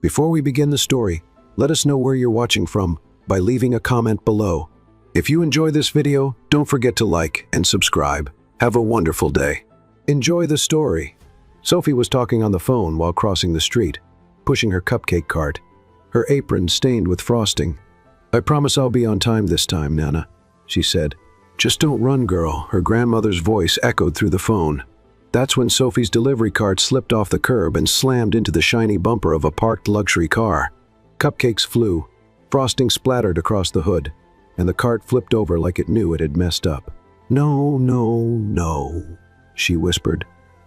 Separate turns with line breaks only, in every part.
Before we begin the story, let us know where you're watching from by leaving a comment below. If you enjoy this video, don't forget to like and subscribe. Have a wonderful day. Enjoy the story. Sophie was talking on the phone while crossing the street, pushing her cupcake cart, her apron stained with frosting. "I promise I'll be on time this time, Nana," she said. "Just don't run, girl," her grandmother's voice echoed through the phone. That's when Sophie's delivery cart slipped off the curb and slammed into the shiny bumper of a parked luxury car. Cupcakes flew, frosting splattered across the hood, and the cart flipped over like it knew it had messed up. "No, no, no," she whispered,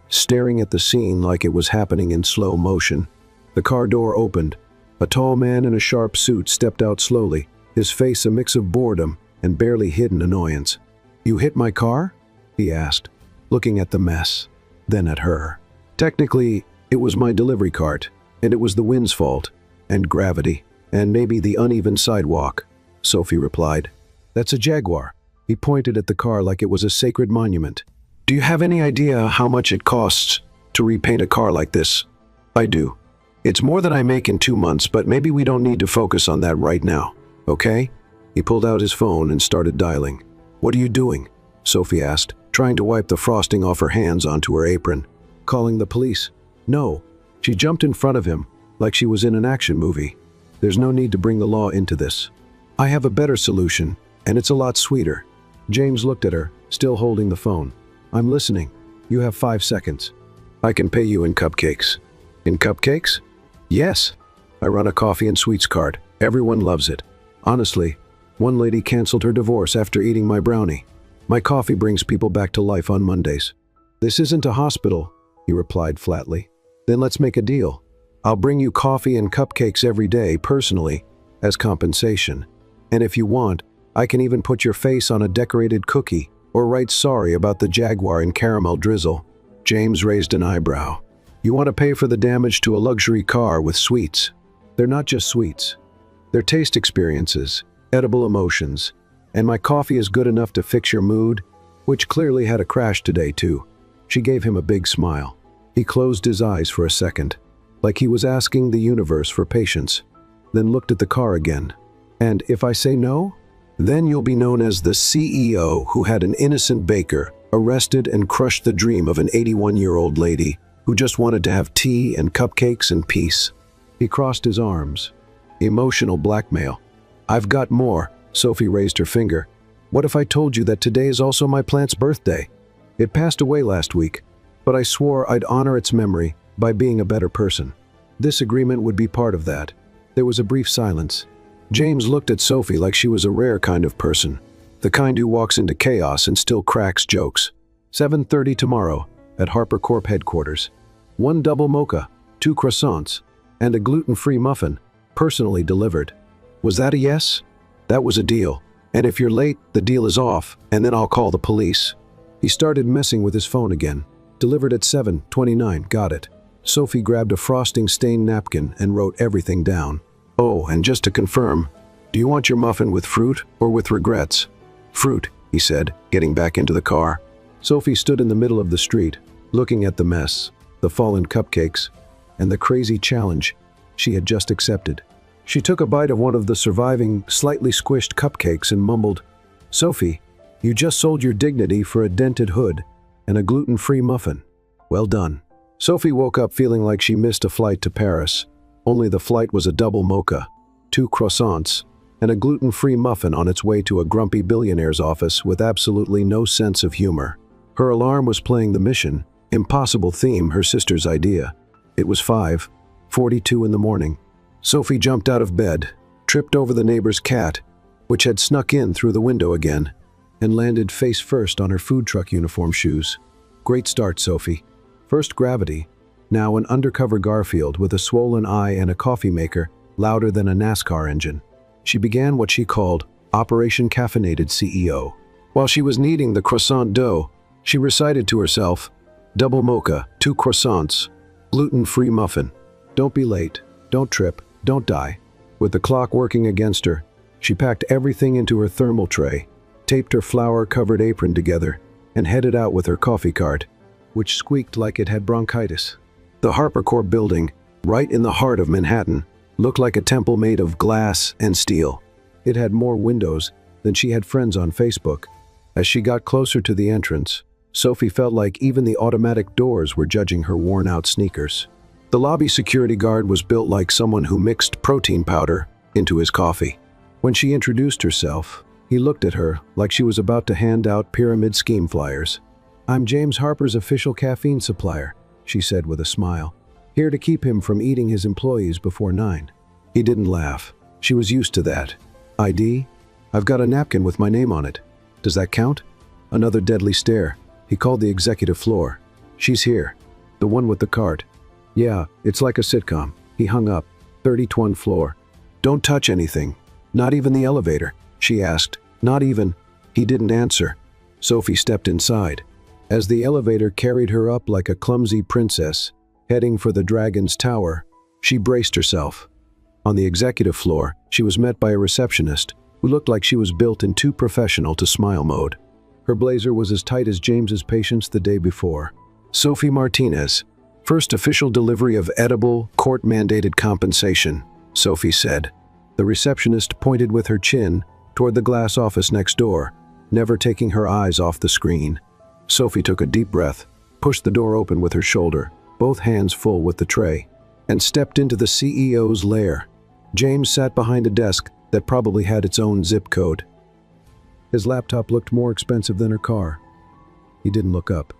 staring at the scene like it was happening in slow motion. The car door opened. A tall man in a sharp suit stepped out slowly, his face a mix of boredom and barely hidden annoyance. "You hit my car?" he asked, looking at the mess, then at her. "Technically, it was my delivery cart, and it was the wind's fault, and gravity, and maybe the uneven sidewalk," Sophie replied. "That's a Jaguar." He pointed at the car like it was a sacred monument. "Do you have any idea how much it costs to repaint a car like this?" "I do. It's more than I make in 2 months, but maybe we don't need to focus on that right now, okay?" He pulled out his phone and started dialing. "What are you doing?" Sophie asked, trying to wipe the frosting off her hands onto her apron. "Calling the police." "No." She jumped in front of him, like she was in an action movie. "There's no need to bring the law into this. I have a better solution, and it's a lot sweeter." James looked at her, still holding the phone. "I'm listening. You have 5 seconds. I can pay you in cupcakes." "In cupcakes?" "Yes. I run a coffee and sweets cart. Everyone loves it. Honestly, one lady canceled her divorce after eating my brownie. My coffee brings people back to life on Mondays." "This isn't a hospital," he replied flatly. "Then let's make a deal. I'll bring you coffee and cupcakes every day, personally, as compensation. And if you want, I can even put your face on a decorated cookie or write sorry about the Jaguar in caramel drizzle." James raised an eyebrow. "You want to pay for the damage to a luxury car with sweets. They're not just sweets. They're taste experiences, edible emotions. And my coffee is good enough to fix your mood," which clearly had a crash today too. She gave him a big smile. He closed his eyes for a second, like he was asking the universe for patience, then looked at the car again. "And if I say no? Then you'll be known as the CEO who had an innocent baker arrested and crushed the dream of an 81-year-old lady who just wanted to have tea and cupcakes and peace." He crossed his arms. Emotional blackmail. "I've got more." Sophie raised her finger. "What if I told you that today is also my plant's birthday? It passed away last week, but I swore I'd honor its memory by being a better person. This agreement would be part of that." There was a brief silence. James looked at Sophie like she was a rare kind of person, the kind who walks into chaos and still cracks jokes. 7:30 tomorrow at Harper Corp headquarters. 1 double mocha, 2 croissants, and a gluten-free muffin, personally delivered. Was that a yes? That was a deal. "And if you're late, the deal is off, and then I'll call the police." He started messing with his phone again. "Delivered at 7:29, got it." Sophie grabbed a frosting-stained napkin and wrote everything down. "Oh, and just to confirm, do you want your muffin with fruit or with regrets?" "Fruit," he said, getting back into the car. Sophie stood in the middle of the street, looking at the mess, the fallen cupcakes, and the crazy challenge she had just accepted. She took a bite of one of the surviving, slightly squished cupcakes and mumbled, "Sophie, you just sold your dignity for a dented hood and a gluten-free muffin. Well done." Sophie woke up feeling like she missed a flight to Paris. Only the flight was a double mocha, 2 croissants, and a gluten-free muffin on its way to a grumpy billionaire's office with absolutely no sense of humor. Her alarm was playing the Mission Impossible theme, her sister's idea. It was 5:42 in the morning. Sophie jumped out of bed, tripped over the neighbor's cat, which had snuck in through the window again, and landed face first on her food truck uniform shoes. Great start, Sophie. First gravity, now an undercover Garfield with a swollen eye and a coffee maker louder than a NASCAR engine. She began what she called Operation Caffeinated CEO. While she was kneading the croissant dough, she recited to herself, "Double mocha, 2 croissants, gluten-free muffin. Don't be late, don't trip, don't die." With the clock working against her, she packed everything into her thermal tray, taped her flour-covered apron together, and headed out with her coffee cart, which squeaked like it had bronchitis. The Harper Corp building, right in the heart of Manhattan, looked like a temple made of glass and steel. It had more windows than she had friends on Facebook. As she got closer to the entrance, Sophie felt like even the automatic doors were judging her worn-out sneakers. The lobby security guard was built like someone who mixed protein powder into his coffee. When she introduced herself, he looked at her like she was about to hand out pyramid scheme flyers. "I'm James Harper's official caffeine supplier," she said with a smile. "Here to keep him from eating his employees before 9. He didn't laugh. She was used to that. "ID? I've got a napkin with my name on it. Does that count?" Another deadly stare. He called the executive floor. "She's here. The one with the cart." "Yeah, it's like a sitcom." He hung up. 31st floor. "Don't touch anything. Not even the elevator?" she asked. "Not even." He didn't answer. Sophie stepped inside. As the elevator carried her up like a clumsy princess, heading for the Dragon's Tower, she braced herself. On the executive floor, she was met by a receptionist who looked like she was built in too professional to smile mode. Her blazer was as tight as James's patience the day before. "Sophie Martinez, first official delivery of edible, court-mandated compensation," Sophie said. The receptionist pointed with her chin toward the glass office next door, never taking her eyes off the screen. Sophie took a deep breath, pushed the door open with her shoulder, both hands full with the tray, and stepped into the CEO's lair. James sat behind a desk that probably had its own zip code. His laptop looked more expensive than her car. He didn't look up.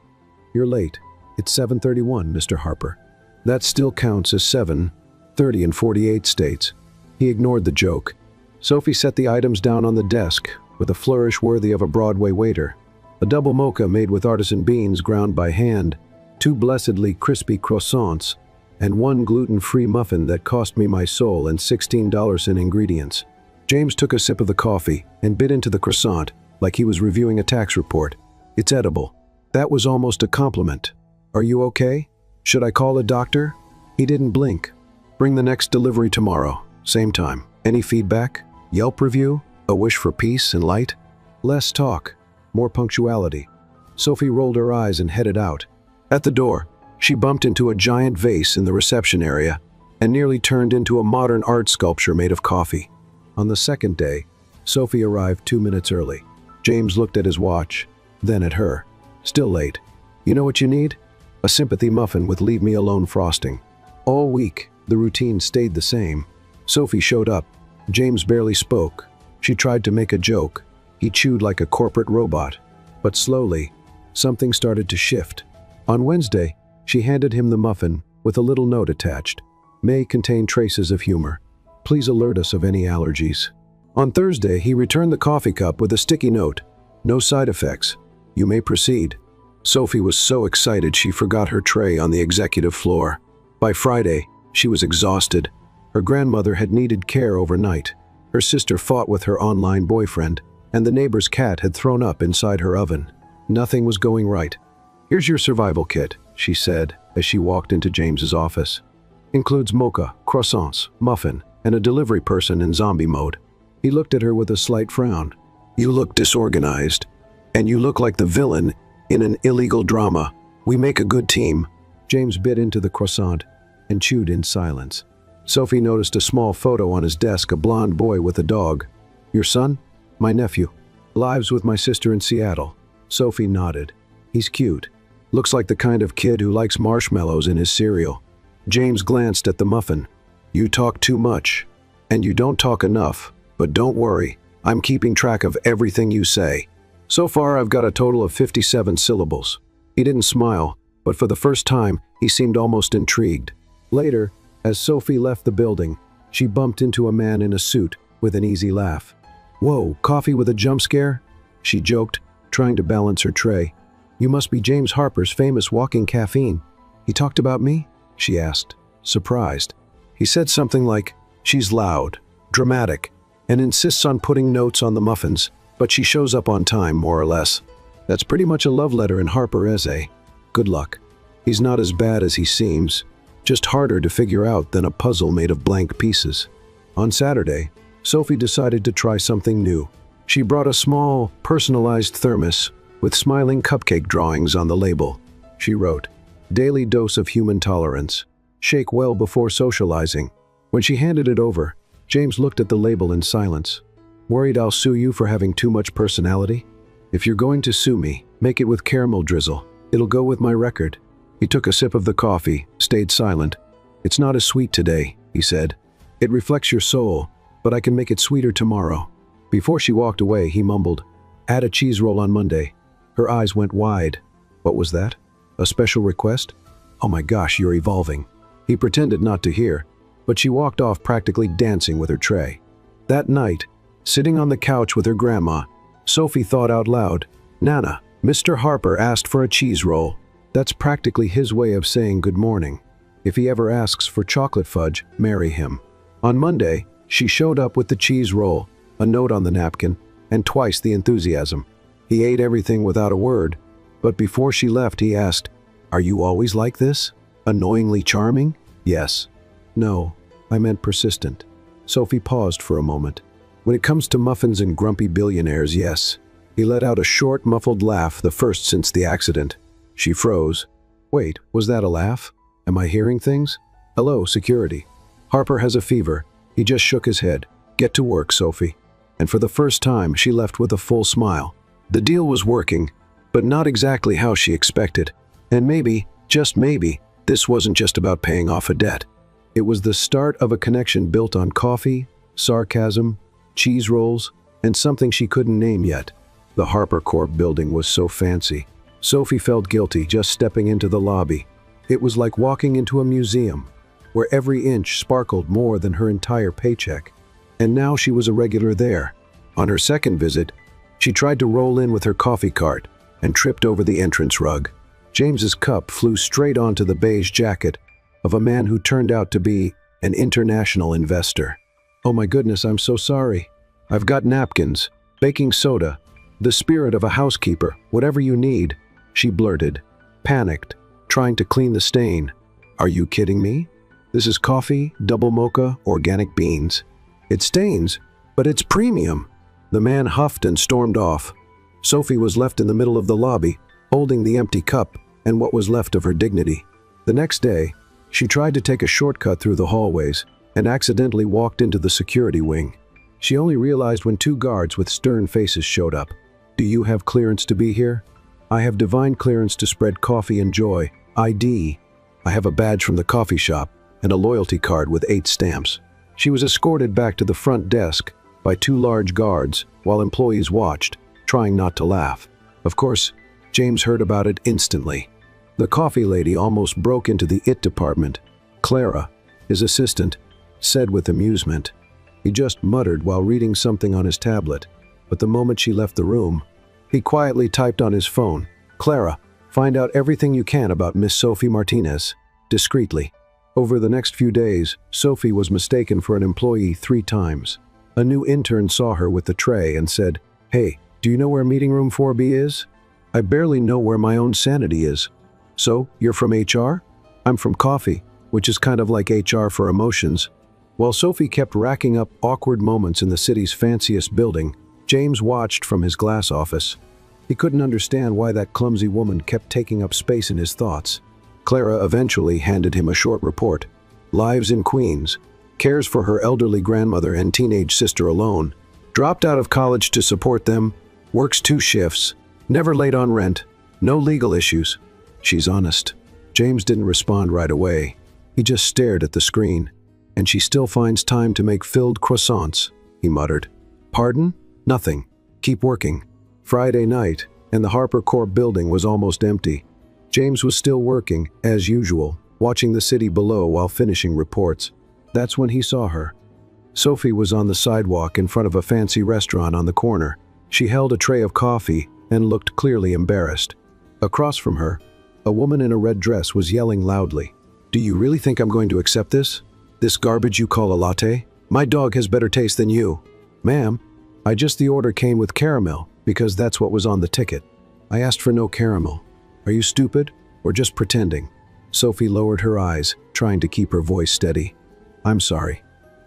"You're late. It's 7:31, Mr. Harper." That still counts as 7:30 in 48 states. He ignored the joke. Sophie set the items down on the desk with a flourish worthy of a Broadway waiter. A double mocha made with artisan beans ground by hand, 2 blessedly crispy croissants, and 1 gluten-free muffin that cost me my soul and $16 in ingredients. James took a sip of the coffee and bit into the croissant like he was reviewing a tax report. "It's edible." That was almost a compliment. "Are you okay? Should I call a doctor?" He didn't blink. "Bring the next delivery tomorrow, same time. Any feedback? Yelp review? A wish for peace and light?" Less talk, more punctuality. Sophie rolled her eyes and headed out. At the door, she bumped into a giant vase in the reception area and nearly turned into a modern art sculpture made of coffee. On the second day, Sophie arrived 2 minutes early. James looked at his watch, then at her. "Still late. You know what you need? A sympathy muffin with leave me alone frosting." All week, the routine stayed the same. Sophie showed up. James barely spoke. She tried to make a joke. He chewed like a corporate robot. But slowly, something started to shift. On Wednesday, she handed him the muffin with a little note attached. "May contain traces of humor. Please alert us of any allergies." On Thursday, he returned the coffee cup with a sticky note. "No side effects. You may proceed." Sophie was so excited she forgot her tray on the executive floor. By Friday, she was exhausted. Her grandmother had needed care overnight. Her sister fought with her online boyfriend, and the neighbor's cat had thrown up inside her oven. Nothing was going right. "Here's your survival kit," she said as she walked into James's office. "Includes mocha, croissants, muffin, and a delivery person in zombie mode." He looked at her with a slight frown. "You look disorganized, and you look like the villain in an illegal drama. We make a good team." James bit into the croissant and chewed in silence. Sophie noticed a small photo on his desk, a blonde boy with a dog. "Your son?" "My nephew. Lives with my sister in Seattle." Sophie nodded. "He's cute. Looks like the kind of kid who likes marshmallows in his cereal." James glanced at the muffin. "You talk too much. And you don't talk enough. But don't worry, I'm keeping track of everything you say. So far, I've got a total of 57 syllables." He didn't smile, but for the first time, he seemed almost intrigued. Later, as Sophie left the building, she bumped into a man in a suit with an easy laugh. "Whoa, coffee with a jump scare?" she joked, trying to balance her tray. "You must be James Harper's famous walking caffeine." "He talked about me?" she asked, surprised. He said something like, "She's loud, dramatic, and insists on putting notes on the muffins, but she shows up on time, more or less. That's pretty much a love letter in Harper essay. Good luck. He's not as bad as he seems, just harder to figure out than a puzzle made of blank pieces." On Saturday, Sophie decided to try something new. She brought a small, personalized thermos with smiling cupcake drawings on the label. She wrote, "Daily dose of human tolerance." shake well before socializing. When she handed it over, James looked at the label in silence. Worried I'll sue you for having too much personality? If you're going to sue me, make it with caramel drizzle. It'll go with my record. He took a sip of the coffee, stayed silent. It's not as sweet today, he said. It reflects your soul, but I can make it sweeter tomorrow. Before she walked away, he mumbled, add a cheese roll on Monday. Her eyes went wide. What was that? A special request? Oh my gosh, you're evolving. He pretended not to hear, but she walked off practically dancing with her tray. That night, sitting on the couch with her grandma, Sophie thought out loud, Nana, Mr. Harper asked for a cheese roll. That's practically his way of saying good morning. If he ever asks for chocolate fudge, marry him. On Monday, she showed up with the cheese roll, a note on the napkin, and twice the enthusiasm. He ate everything without a word, but before she left he asked, are you always like this? Annoyingly charming? Yes. No, I meant persistent. Sophie paused for a moment. When it comes to muffins and grumpy billionaires, yes. He let out a short, muffled laugh, the first since the accident. She froze. Wait, was that a laugh? Am I hearing things? Hello, security. Harper has a fever. He just shook his head. Get to work, Sophie. And for the first time, she left with a full smile. The deal was working, but not exactly how she expected. And maybe, just maybe, this wasn't just about paying off a debt. It was the start of a connection built on coffee, sarcasm, cheese rolls, and something she couldn't name yet. The Harper Corp building was so fancy. Sophie felt guilty just stepping into the lobby. It was like walking into a museum, where every inch sparkled more than her entire paycheck. And now she was a regular there. On her second visit, she tried to roll in with her coffee cart and tripped over the entrance rug. James's cup flew straight onto the beige jacket of a man who turned out to be an international investor. Oh my goodness, I'm so sorry. I've got napkins, baking soda, the spirit of a housekeeper, whatever you need, she blurted, panicked, trying to clean the stain. Are you kidding me? This is coffee, double mocha, organic beans. It stains, but it's premium. The man huffed and stormed off. Sophie was left in the middle of the lobby, holding the empty cup and what was left of her dignity. The next day, she tried to take a shortcut through the hallways and accidentally walked into the security wing. She only realized when two guards with stern faces showed up. Do you have clearance to be here? I have divine clearance to spread coffee and joy. ID. I have a badge from the coffee shop and a loyalty card with 8 stamps. She was escorted back to the front desk by 2 large guards while employees watched, trying not to laugh. Of course, James heard about it instantly. The coffee lady almost broke into the IT department. Clara, his assistant, said with amusement. He just muttered while reading something on his tablet, but the moment she left the room, he quietly typed on his phone, Clara, find out everything you can about Miss Sophie Martinez, discreetly. Over the next few days, Sophie was mistaken for an employee 3 times. A new intern saw her with the tray and said, Hey, do you know where meeting room 4B is? I barely know where my own sanity is. So, you're from HR? I'm from coffee, which is kind of like HR for emotions. While Sophie kept racking up awkward moments in the city's fanciest building, James watched from his glass office. He couldn't understand why that clumsy woman kept taking up space in his thoughts. Clara eventually handed him a short report. Lives in Queens. Cares for her elderly grandmother and teenage sister alone. Dropped out of college to support them. Works 2 shifts. Never late on rent. No legal issues. She's honest. James didn't respond right away. He just stared at the screen. And she still finds time to make filled croissants, he muttered. Pardon? Nothing. Keep working. Friday night, and the Harper Corp building was almost empty. James was still working, as usual, watching the city below while finishing reports. That's when he saw her. Sophie was on the sidewalk in front of a fancy restaurant on the corner. She held a tray of coffee and looked clearly embarrassed. Across from her, a woman in a red dress was yelling loudly. Do you really think I'm going to accept this? This garbage you call a latte? My dog has better taste than you. Ma'am, the order came with caramel because that's what was on the ticket. I asked for no caramel. Are you stupid or just pretending? Sophie lowered her eyes, trying to keep her voice steady. I'm sorry.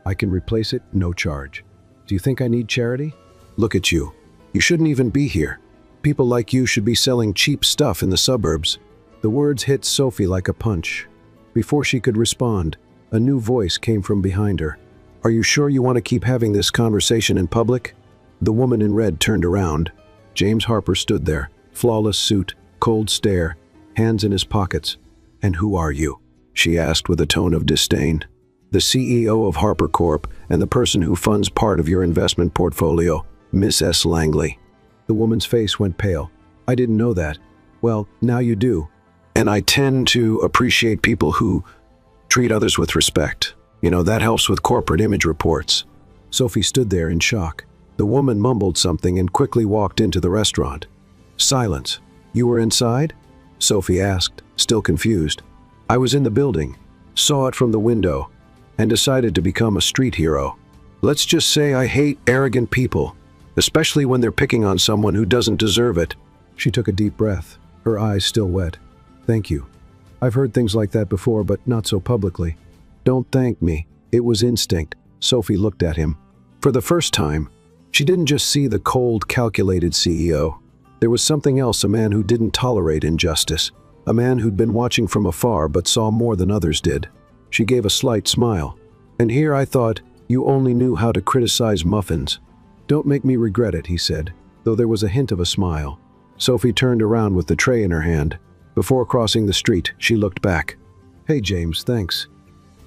I can replace it, no charge. Do you think I need charity? Look at you. You shouldn't even be here. People like you should be selling cheap stuff in the suburbs. The words hit Sophie like a punch. Before she could respond, a new voice came from behind her. "Are you sure you want to keep having this conversation in public?" The woman in red turned around. James Harper stood there, flawless suit, cold stare, hands in his pockets. "And who are you?" she asked with a tone of disdain. "The CEO of Harper Corp and the person who funds part of your investment portfolio, Miss S. Langley." The woman's face went pale. "I didn't know that." "Well, now you do. And I tend to appreciate people who treat others with respect. You know, that helps with corporate image reports." Sophie stood there in shock. The woman mumbled something and quickly walked into the restaurant. Silence. "You were inside?" Sophie asked, still confused. "I was in the building, saw it from the window, and decided to become a street hero. Let's just say I hate arrogant people, especially when they're picking on someone who doesn't deserve it." She took a deep breath, her eyes still wet. "Thank you. I've heard things like that before, but not so publicly." "Don't thank me. It was instinct." Sophie looked at him. For the first time, she didn't just see the cold, calculated CEO. There was something else, a man who didn't tolerate injustice, a man who'd been watching from afar but saw more than others did. She gave a slight smile. "And here I thought you only knew how to criticize muffins." "Don't make me regret it," he said, though there was a hint of a smile. Sophie turned around with the tray in her hand. Before crossing the street, she looked back. "Hey, James, thanks.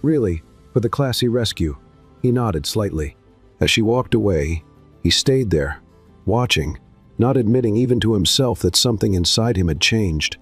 Really, for the classy rescue." He nodded slightly. As she walked away, he stayed there, watching, not admitting even to himself that something inside him had changed.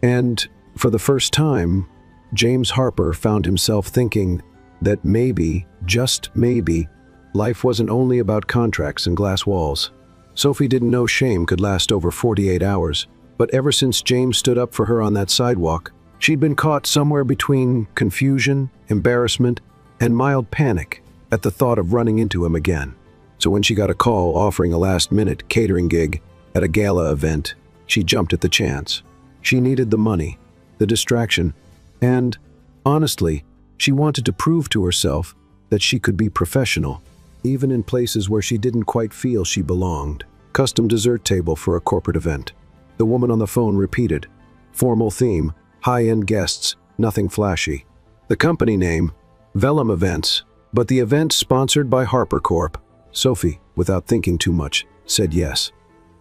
And, for the first time, James Harper found himself thinking that maybe, just maybe, life wasn't only about contracts and glass walls. Sophie didn't know shame could last over 48 hours, but ever since James stood up for her on that sidewalk, she'd been caught somewhere between confusion, embarrassment, and mild panic at the thought of running into him again. So when she got a call offering a last-minute catering gig at a gala event, she jumped at the chance. She needed the money, the distraction, and, honestly, she wanted to prove to herself that she could be professional, even in places where she didn't quite feel she belonged. Custom dessert table for a corporate event. The woman on the phone repeated. Formal theme, high-end guests, nothing flashy. The company name, Vellum Events, but the event sponsored by Harper Corp. Sophie, without thinking too much, said yes.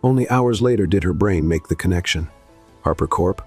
Only hours later did her brain make the connection. Harper Corp?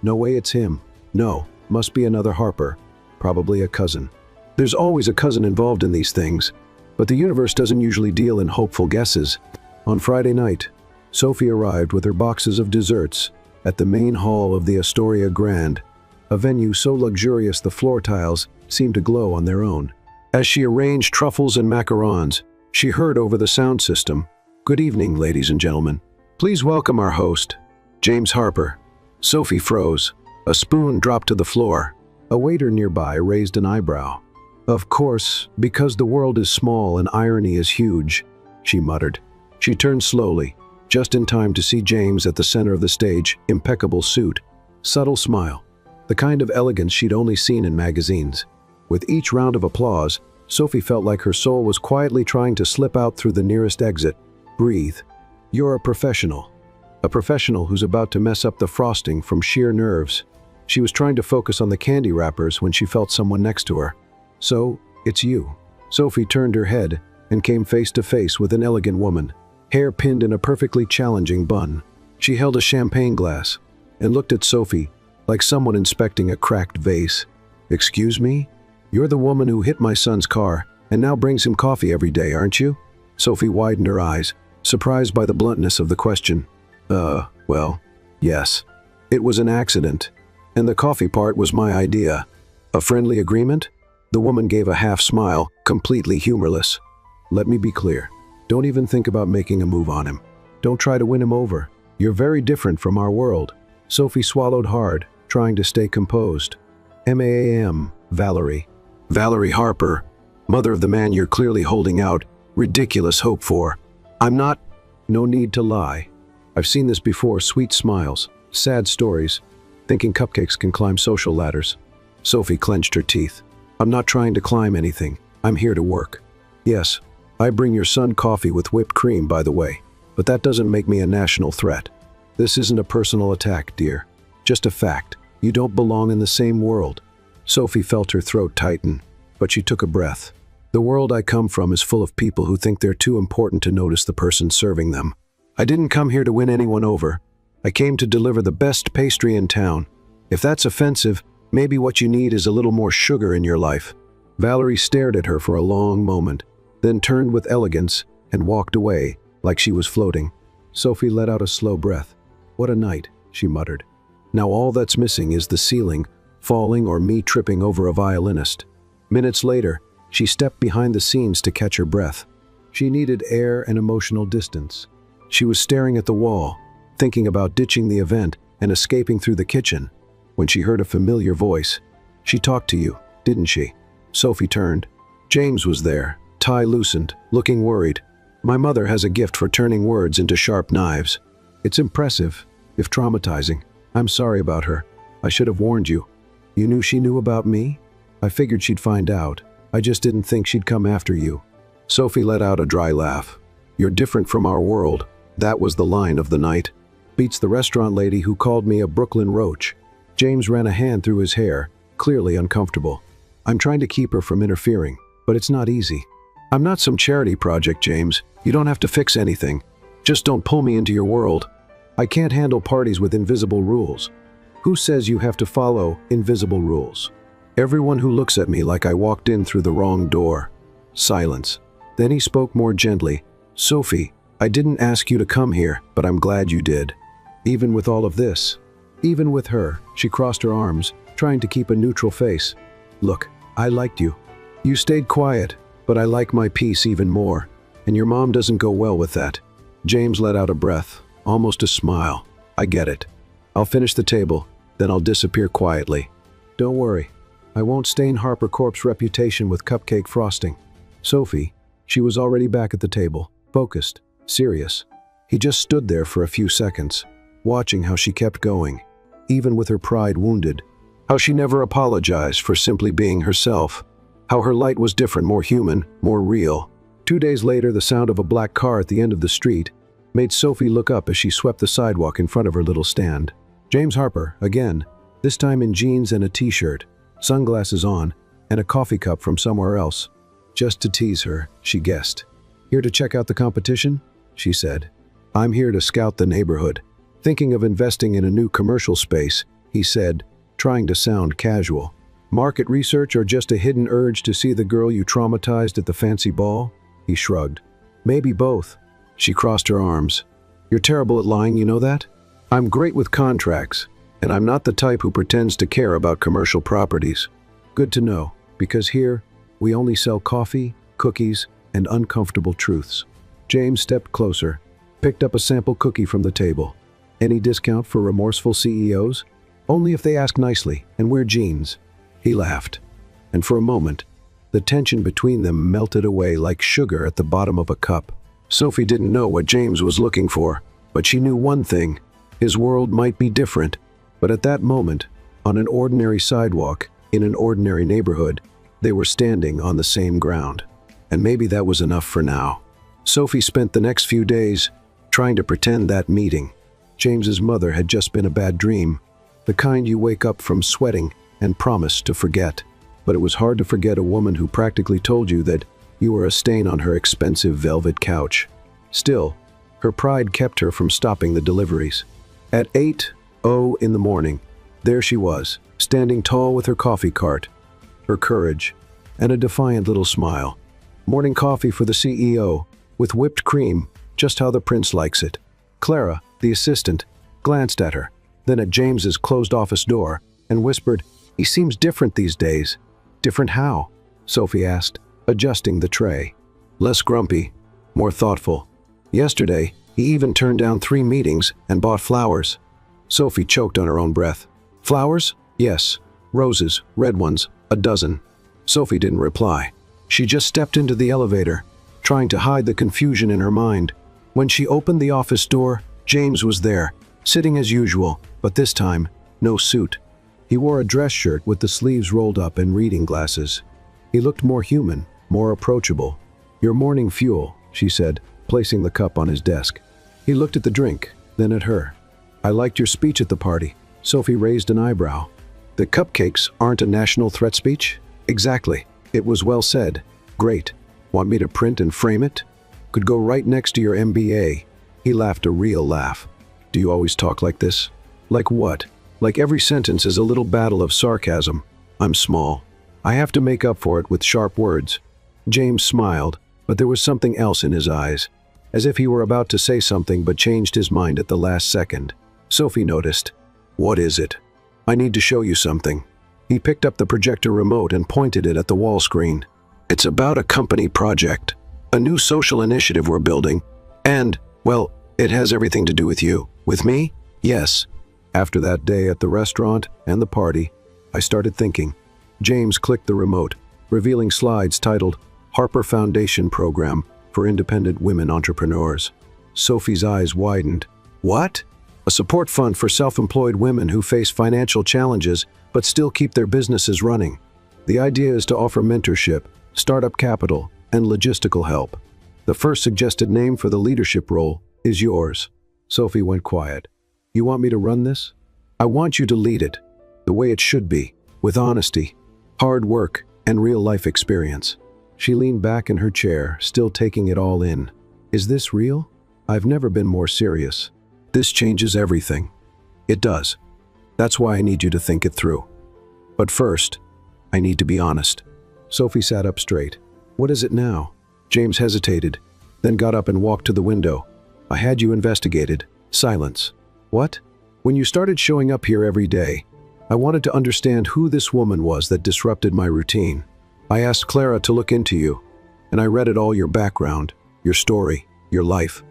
No way it's him. No, must be another Harper. Probably a cousin. There's always a cousin involved in these things, but the universe doesn't usually deal in hopeful guesses. On Friday night, Sophie arrived with her boxes of desserts at the main hall of the Astoria Grand, a venue so luxurious the floor tiles seemed to glow on their own. As she arranged truffles and macarons, she heard over the sound system, "Good evening, ladies and gentlemen. Please welcome our host, James Harper." Sophie froze. A spoon dropped to the floor. A waiter nearby raised an eyebrow. "Of course, because the world is small and irony is huge," she muttered. She turned slowly, just in time to see James at the center of the stage, impeccable suit, subtle smile, the kind of elegance she'd only seen in magazines. With each round of applause, Sophie felt like her soul was quietly trying to slip out through the nearest exit. Breathe. You're a professional who's about to mess up the frosting from sheer nerves. She was trying to focus on the candy wrappers when she felt someone next to her. "So, it's you." Sophie turned her head and came face to face with an elegant woman, hair pinned in a perfectly challenging bun. She held a champagne glass and looked at Sophie like someone inspecting a cracked vase. "Excuse me? You're the woman who hit my son's car and now brings him coffee every day, aren't you?" Sophie widened her eyes, surprised by the bluntness of the question. Well, yes. It was an accident, and the coffee part was my idea." "A friendly agreement?" The woman gave a half smile, completely humorless. "Let me be clear. Don't even think about making a move on him. Don't try to win him over. You're very different from our world." Sophie swallowed hard, trying to stay composed. "MAAM, Valerie. Valerie Harper, mother of the man you're clearly holding out ridiculous hope for. I'm not." "No need to lie. I've seen this before, sweet smiles, sad stories, thinking cupcakes can climb social ladders." Sophie clenched her teeth. "I'm not trying to climb anything. I'm here to work. Yes, I bring your son coffee with whipped cream, by the way, but that doesn't make me a national threat. This isn't a personal attack, dear. Just a fact. You don't belong in the same world." Sophie felt her throat tighten, but she took a breath. The world I come from is full of people who think they're too important to notice the person serving them. I didn't come here to win anyone over. I came to deliver the best pastry in town. If that's offensive, maybe what you need is a little more sugar in your life. Valerie stared at her for a long moment, then turned with elegance and walked away like she was floating. Sophie let out a slow breath. What a night, she muttered. Now all that's missing is the ceiling falling or me tripping over a violinist. Minutes later, she stepped behind the scenes to catch her breath. She needed air and emotional distance. She was staring at the wall, thinking about ditching the event and escaping through the kitchen, when she heard a familiar voice. She talked to you, didn't she? Sophie turned. James was there, tie loosened, looking worried. My mother has a gift for turning words into sharp knives. It's impressive, if traumatizing. I'm sorry about her. I should have warned you. You knew she knew about me? I figured she'd find out. I just didn't think she'd come after you. Sophie let out a dry laugh. You're different from our world. That was the line of the night. Beats the restaurant lady who called me a Brooklyn roach. James ran a hand through his hair, clearly uncomfortable. I'm trying to keep her from interfering, but it's not easy. I'm not some charity project, James. You don't have to fix anything. Just don't pull me into your world. I can't handle parties with invisible rules. Who says you have to follow invisible rules? Everyone who looks at me like I walked in through the wrong door. Silence. Then he spoke more gently. Sophie, I didn't ask you to come here, but I'm glad you did. Even with all of this. Even with her, she crossed her arms, trying to keep a neutral face. Look, I liked you. You stayed quiet, but I like my peace even more. And your mom doesn't go well with that. James let out a breath, almost a smile. I get it. I'll finish the table, then I'll disappear quietly. Don't worry. I won't stain Harper Corp's reputation with cupcake frosting. Sophie, she was already back at the table, focused, serious. He just stood there for a few seconds, watching how she kept going, even with her pride wounded, how she never apologized for simply being herself, how her light was different, more human, more real. 2 days later, the sound of a black car at the end of the street made Sophie look up as she swept the sidewalk in front of her little stand. James Harper, again, this time in jeans and a t-shirt, sunglasses on, and a coffee cup from somewhere else. Just to tease her, she guessed. Here to check out the competition? She said. I'm here to scout the neighborhood. Thinking of investing in a new commercial space, he said, trying to sound casual. Market research or just a hidden urge to see the girl you traumatized at the fancy ball? He shrugged. Maybe both. She crossed her arms. You're terrible at lying, you know that? I'm great with contracts, and I'm not the type who pretends to care about commercial properties. Good to know, because here, we only sell coffee, cookies, and uncomfortable truths. James stepped closer, picked up a sample cookie from the table. Any discount for remorseful CEOs? Only if they ask nicely and wear jeans. He laughed, and for a moment, the tension between them melted away like sugar at the bottom of a cup. Sophie didn't know what James was looking for, but she knew one thing. His world might be different, but at that moment, on an ordinary sidewalk, in an ordinary neighborhood, they were standing on the same ground. And maybe that was enough for now. Sophie spent the next few days trying to pretend that meeting. James's mother had just been a bad dream, the kind you wake up from sweating and promise to forget. But it was hard to forget a woman who practically told you that you were a stain on her expensive velvet couch. Still, her pride kept her from stopping the deliveries. At 8:00 in the morning, there she was, standing tall with her coffee cart, her courage, and a defiant little smile. Morning coffee for the CEO, with whipped cream, just how the prince likes it. Clara, the assistant, glanced at her, then at James's closed office door, and whispered, "He seems different these days." "Different how?" Sophie asked, adjusting the tray. "Less grumpy, more thoughtful. Yesterday, he even turned down 3 meetings and bought flowers." Sophie choked on her own breath. "Flowers? Yes. Roses, red ones, a dozen." Sophie didn't reply. She just stepped into the elevator, trying to hide the confusion in her mind. When she opened the office door, James was there, sitting as usual, but this time, no suit. He wore a dress shirt with the sleeves rolled up and reading glasses. He looked more human, more approachable. "Your morning fuel," she said, placing the cup on his desk. He looked at the drink, then at her. "I liked your speech at the party." Sophie raised an eyebrow. The cupcakes aren't a national threat speech? Exactly. It was well said. Great. Want me to print and frame it? Could go right next to your MBA. He laughed a real laugh. Do you always talk like this? Like what? Like every sentence is a little battle of sarcasm. I'm small. I have to make up for it with sharp words. James smiled, but there was something else in his eyes, as if he were about to say something but changed his mind at the last second. Sophie noticed. What is it? I need to show you something. He picked up the projector remote and pointed it at the wall screen. It's about a company project, a new social initiative we're building, and, well, it has everything to do with you. With me? Yes. After that day at the restaurant and the party, I started thinking. James clicked the remote, revealing slides titled Harper Foundation Program for Independent Women Entrepreneurs. Sophie's eyes widened. What? A support fund for self-employed women who face financial challenges but still keep their businesses running. The idea is to offer mentorship, startup capital, and logistical help. The first suggested name for the leadership role is yours. Sophie went quiet. You want me to run this? I want you to lead it, the way it should be, with honesty, hard work, and real-life experience. She leaned back in her chair, still taking it all in. Is this real? I've never been more serious. This changes everything. It does. That's why I need you to think it through. But first, I need to be honest. Sophie sat up straight. What is it now? James hesitated, then got up and walked to the window. I had you investigated. Silence. What? When you started showing up here every day, I wanted to understand who this woman was that disrupted my routine. I asked Clara to look into you, and I read it all: your background, your story, your life.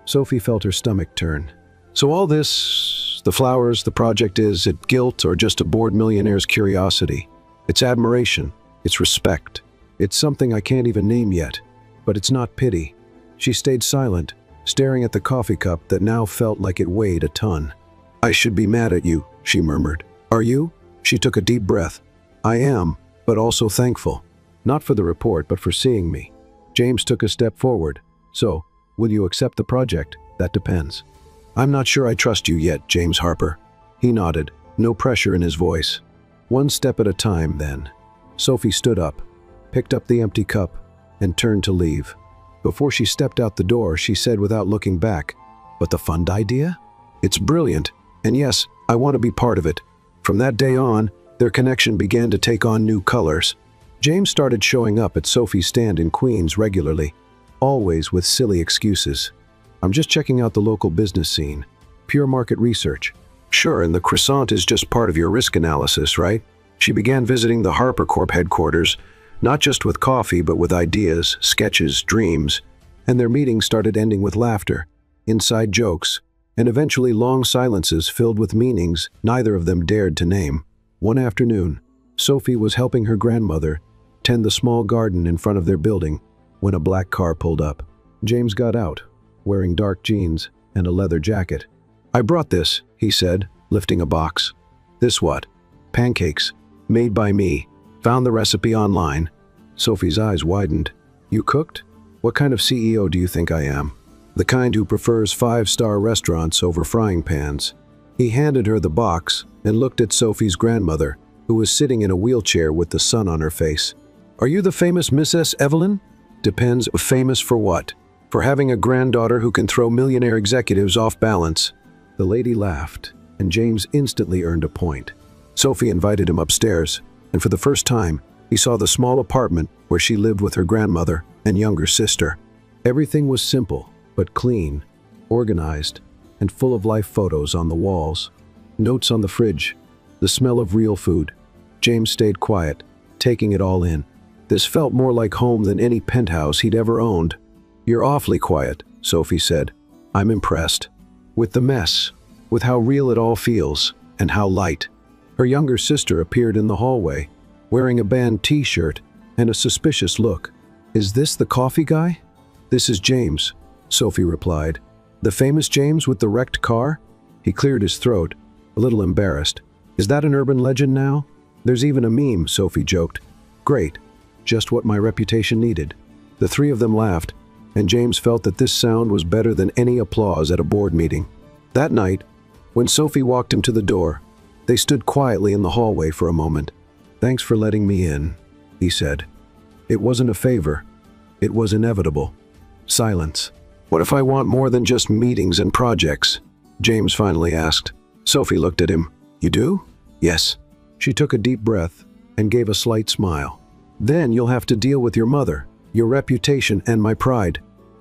Sophie felt her stomach turn. So all this, the flowers, the project, is it guilt or just a bored millionaire's curiosity? It's admiration. It's respect. It's something I can't even name yet, but it's not pity. She stayed silent, staring at the coffee cup that now felt like it weighed a ton. I should be mad at you, she murmured. Are you? She took a deep breath. I am, but also thankful. Not for the report, but for seeing me. James took a step forward. So, will you accept the project? That depends. I'm not sure I trust you yet, James Harper. He nodded, no pressure in his voice. One step at a time, then. Sophie stood up, picked up the empty cup, and turned to leave. Before she stepped out the door, she said without looking back, but the fund idea? It's brilliant, and yes, I want to be part of it. From that day on, their connection began to take on new colors. James started showing up at Sophie's stand in Queens regularly, always with silly excuses. I'm just checking out the local business scene. Pure market research. Sure, and the croissant is just part of your risk analysis, right? She began visiting the Harper Corp headquarters, not just with coffee, but with ideas, sketches, dreams. And their meetings started ending with laughter, inside jokes, and eventually long silences filled with meanings neither of them dared to name. One afternoon, Sophie was helping her grandmother tend the small garden in front of their building when a black car pulled up. James got out, wearing dark jeans and a leather jacket. I brought this, he said, lifting a box. This what? Pancakes. Made by me. Found the recipe online. Sophie's eyes widened. You cooked? What kind of CEO do you think I am? The kind who prefers five-star restaurants over frying pans. He handed her the box and looked at Sophie's grandmother, who was sitting in a wheelchair with the sun on her face. Are you the famous Mrs. Evelyn? Depends. Famous for what? For having a granddaughter who can throw millionaire executives off balance. The lady laughed, and James instantly earned a point. Sophie invited him upstairs, and for the first time, he saw the small apartment where she lived with her grandmother and younger sister. Everything was simple, but clean, organized, and full of life photos on the walls. Notes on the fridge, the smell of real food. James stayed quiet, taking it all in. This felt more like home than any penthouse he'd ever owned. You're awfully quiet, Sophie said. I'm impressed. With the mess, with how real it all feels, and how light. Her younger sister appeared in the hallway, wearing a band t-shirt and a suspicious look. Is this the coffee guy? This is James, Sophie replied. The famous James with the wrecked car? He cleared his throat, a little embarrassed. Is that an urban legend now? There's even a meme, Sophie joked. Great. Just what my reputation needed. The three of them laughed, and James felt that this sound was better than any applause at a board meeting. That night, when Sophie walked him to the door, They stood quietly in the hallway for a moment. "Thanks for letting me in," he said. It wasn't a favor. It was inevitable. Silence. "What if I want more than just meetings and projects?" James finally asked. Sophie looked at him. "You do?" "Yes." She took a deep breath and gave a slight smile. "Then you'll have to deal with your mother, your reputation, and my pride.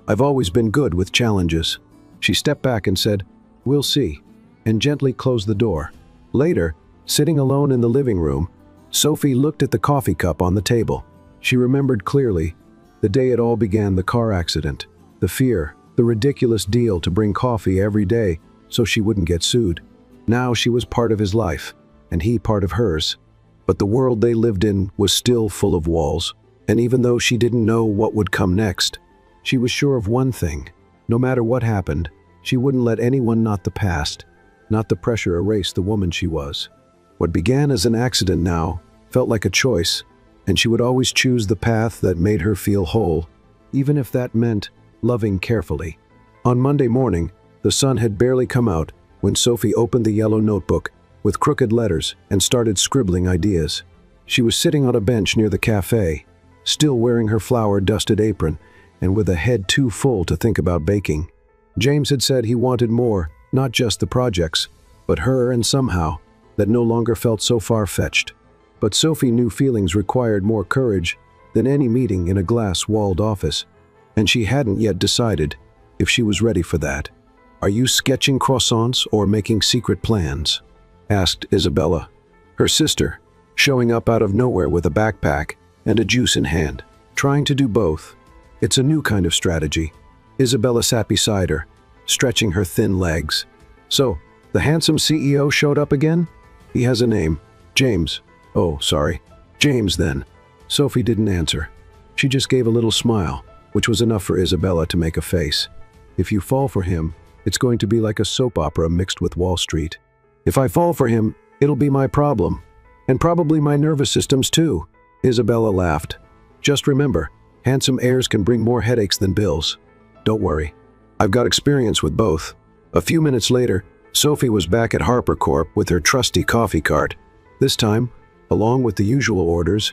I've always been good with challenges." She stepped back and said, "We'll see," and gently closed the door. Later, sitting alone in the living room, Sophie looked at the coffee cup on the table. She remembered clearly the day it all began, the car accident, the fear, the ridiculous deal to bring coffee every day so she wouldn't get sued. Now she was part of his life, and he part of hers. But the world they lived in was still full of walls, and even though she didn't know what would come next, she was sure of one thing. No matter what happened, she wouldn't let anyone, not the past, not the pressure, erase the woman she was. What began as an accident now felt like a choice, and she would always choose the path that made her feel whole, even if that meant loving carefully. On Monday morning, the sun had barely come out when Sophie opened the yellow notebook with crooked letters and started scribbling ideas. She was sitting on a bench near the cafe, still wearing her flour-dusted apron and with a head too full to think about baking. James had said he wanted more, not just the projects, but her, and somehow that no longer felt so far-fetched. But Sophie knew feelings required more courage than any meeting in a glass-walled office, and she hadn't yet decided if she was ready for that. "Are you sketching croissants or making secret plans?" asked Isabella, her sister, showing up out of nowhere with a backpack and a juice in hand. "Trying to do both. It's a new kind of strategy." Isabella sat beside her, stretching her thin legs. "So, the handsome CEO showed up again? He has a name. James. Oh, sorry. James, then." Sophie didn't answer. She just gave a little smile, which was enough for Isabella to make a face. "If you fall for him, it's going to be like a soap opera mixed with Wall Street. If I fall for him, it'll be my problem. And probably my nervous systems too." Isabella laughed. "Just remember, handsome heirs can bring more headaches than bills. Don't worry. I've got experience with both." A few minutes later, Sophie was back at Harper Corp with her trusty coffee cart. This time, along with the usual orders,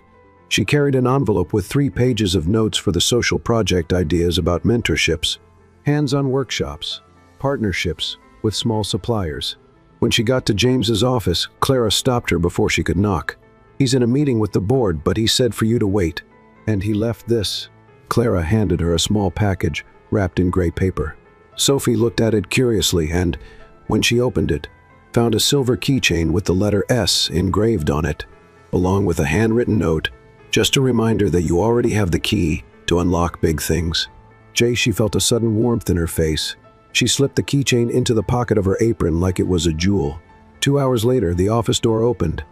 she carried an envelope with 3 pages of notes for the social project ideas about mentorships, hands-on workshops, partnerships with small suppliers. When she got to James's office, Clara stopped her before she could knock. "He's in a meeting with the board, but he said for you to wait. And he left this." Clara handed her a small package wrapped in gray paper. Sophie looked at it curiously and, when she opened it, found a silver keychain with the letter S engraved on it, along with a handwritten note, "Just a reminder that you already have the key to unlock big things." She felt a sudden warmth in her face. She slipped the keychain into the pocket of her apron like it was a jewel. 2 hours later, the office door opened,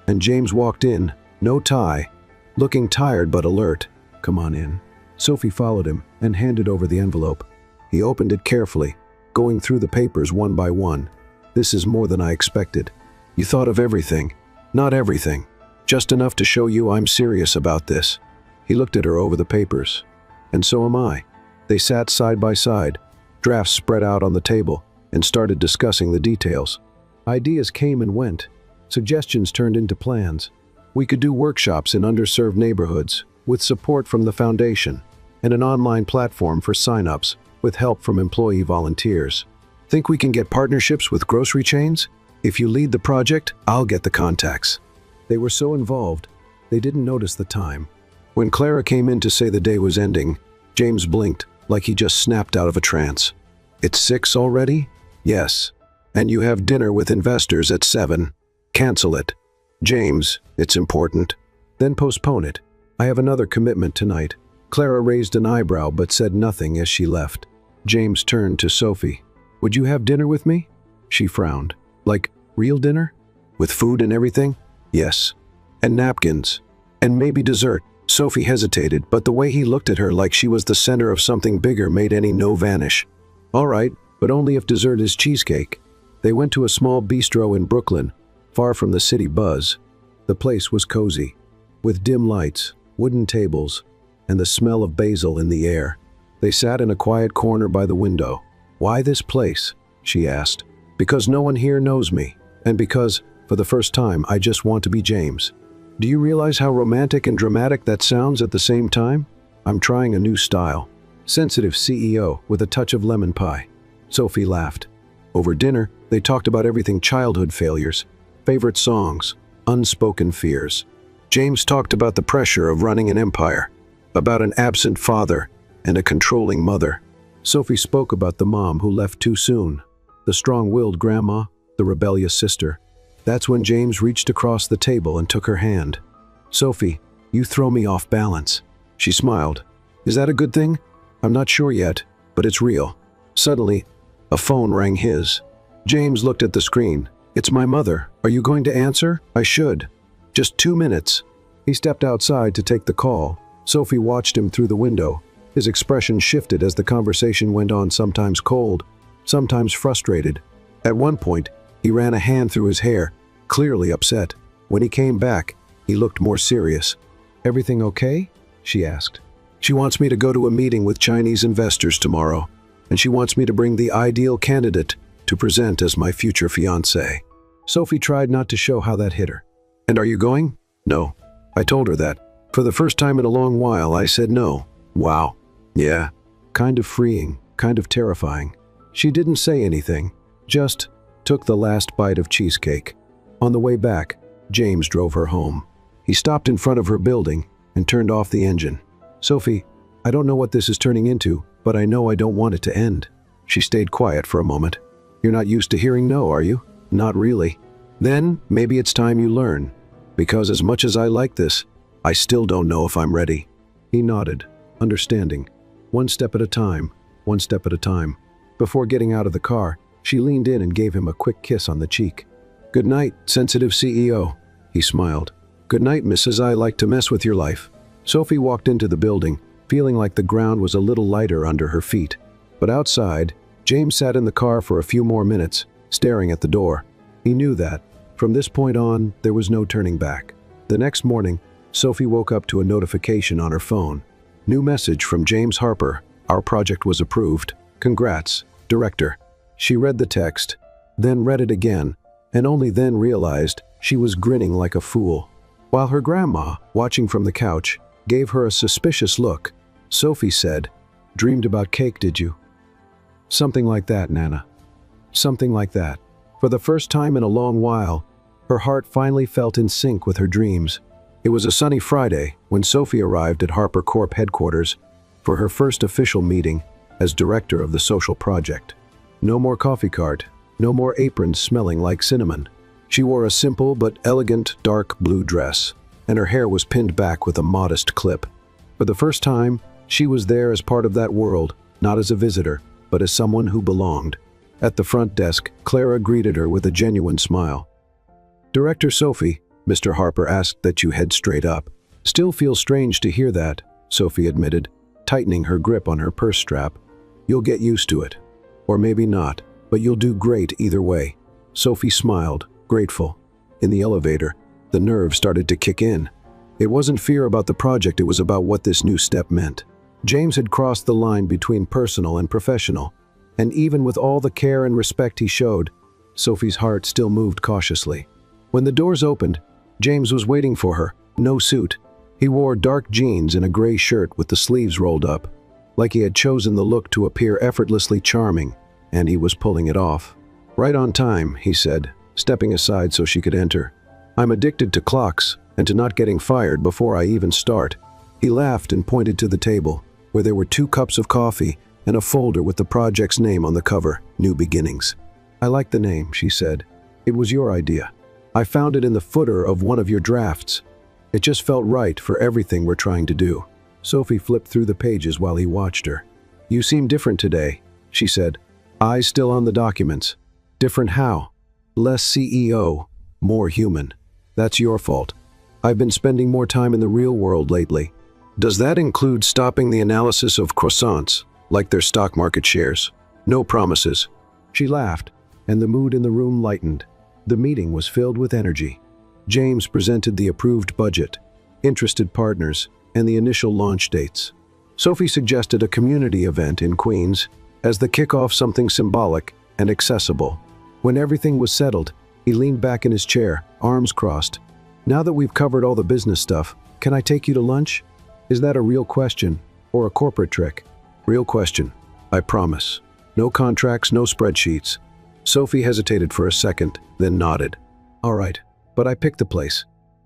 and James walked in, no tie, looking tired but alert. "Come on in." Sophie followed him and handed over the envelope. He opened it carefully, going through the papers one by one. "This is more than I expected. You thought of everything." "Not everything. Just enough to show you I'm serious about this." He looked at her over the papers. "And so am I." They sat side by side, drafts spread out on the table, and started discussing the details. Ideas came and went. Suggestions turned into plans. We could do workshops in underserved neighborhoods, with support from the foundation, and an online platform for sign-ups, with help from employee volunteers. "Think we can get partnerships with grocery chains? If you lead the project, I'll get the contacts." They were so involved, they didn't notice the time. When Clara came in to say the day was ending, James blinked, like he just snapped out of a trance. "It's 6 already?" "Yes. And you have dinner with investors at 7. Cancel it." "James, it's important." "Then postpone it. I have another commitment tonight." Clara raised an eyebrow but said nothing as she left. James turned to Sophie. "Would you have dinner with me?" She frowned. "Like, real dinner? With food and everything?" "Yes. And napkins. And maybe dessert." Sophie hesitated, but the way he looked at her like she was the center of something bigger made any no vanish. "All right, but only if dessert is cheesecake." They went to a small bistro in Brooklyn, far from the city buzz. The place was cozy, with dim lights, wooden tables, and the smell of basil in the air. They sat in a quiet corner by the window. "Why this place?" she asked. "Because no one here knows me, and because For the first time, I just want to be James. Do you realize how romantic and dramatic that sounds at the same time? I'm trying a new style. Sensitive CEO with a touch of lemon pie. Sophie laughed. Over dinner, they talked about everything: childhood failures, favorite songs, unspoken fears. James talked about the pressure of running an empire, about an absent father and a controlling mother. Sophie spoke about the mom who left too soon, the strong-willed grandma, the rebellious sister. That's when James reached across the table and took her hand. "Sophie, you throw me off balance." She smiled. "Is that a good thing? I'm not sure yet, but it's real." Suddenly, a phone rang his. James looked at the screen. "It's my mother. Are you going to answer?" "I should. Just 2 minutes." He stepped outside to take the call. Sophie watched him through the window. His expression shifted as the conversation went on, sometimes cold, sometimes frustrated. At one point, he ran a hand through his hair, clearly upset. When he came back, he looked more serious. "Everything okay?" she asked. "She wants me to go to a meeting with Chinese investors tomorrow, and she wants me to bring the ideal candidate to present as my future fiancé." Sophie tried not to show how that hit her. "And are you going?" "No." I told her that. For the first time in a long while, I said no. Wow. Yeah. Kind of freeing, kind of terrifying. She didn't say anything, just took the last bite of cheesecake. On the way back, James drove her home. He stopped in front of her building and turned off the engine. "Sophie, I don't know what this is turning into, but I know I don't want it to end." She stayed quiet for a moment. "You're not used to hearing no, are you?" "Not really." "Then maybe it's time you learn. Because as much as I like this, I still don't know if I'm ready." He nodded, understanding. One step at a time, one step at a time. Before getting out of the car, she leaned in and gave him a quick kiss on the cheek. "Good night, sensitive CEO." He smiled. "Good night, Mrs. I like to mess with your life." Sophie walked into the building, feeling like the ground was a little lighter under her feet. But outside, James sat in the car for a few more minutes, staring at the door. He knew that, from this point on, there was no turning back. The next morning, Sophie woke up to a notification on her phone. New message from James Harper. "Our project was approved. Congrats, Director." She read the text, then read it again, and only then realized she was grinning like a fool. While her grandma, watching from the couch, gave her a suspicious look, Sophie said, "Dreamed about cake, did you?" "Something like that, Nana. Something like that." For the first time in a long while, her heart finally felt in sync with her dreams. It was a sunny Friday when Sophie arrived at Harper Corp headquarters for her first official meeting as director of the social project. No more coffee cart, no more aprons smelling like cinnamon. She wore a simple but elegant dark blue dress, and her hair was pinned back with a modest clip. For the first time, she was there as part of that world, not as a visitor, but as someone who belonged. At the front desk, Clara greeted her with a genuine smile. "Director Sophie," Mr. Harper asked that you head straight up. "Still feels strange to hear that," Sophie admitted, tightening her grip on her purse strap. "You'll get used to it. Or maybe not, but you'll do great either way." Sophie smiled, grateful. In the elevator, the nerves started to kick in. It wasn't fear about the project, it was about what this new step meant. James had crossed the line between personal and professional, and even with all the care and respect he showed, Sophie's heart still moved cautiously. When the doors opened, James was waiting for her, no suit. He wore dark jeans and a gray shirt with the sleeves rolled up, like he had chosen the look to appear effortlessly charming, and he was pulling it off. "Right on time," he said, stepping aside so she could enter. "I'm addicted to clocks and to not getting fired before I even start." He laughed and pointed to the table, where there were 2 cups of coffee and a folder with the project's name on the cover, New Beginnings. "I like the name," she said. "It was your idea. I found it in the footer of one of your drafts. It just felt right for everything we're trying to do." Sophie flipped through the pages while he watched her. "You seem different today," she said, eyes still on the documents. "Different how?" "Less CEO, more human." "That's your fault. I've been spending more time in the real world lately." "Does that include stopping the analysis of croissants, like their stock market shares? No promises." She laughed, and the mood in the room lightened. The meeting was filled with energy. James presented the approved budget, interested partners, and the initial launch dates. Sophie suggested a community event in Queens as the kickoff, something symbolic and accessible. When everything was settled, He leaned back in his chair, arms crossed. Now that we've covered all the business stuff, can I take you to lunch? Is that a real question or a corporate trick? Real question, I promise. No contracts, no spreadsheets. Sophie hesitated for a second, then nodded. All right, but I picked the place.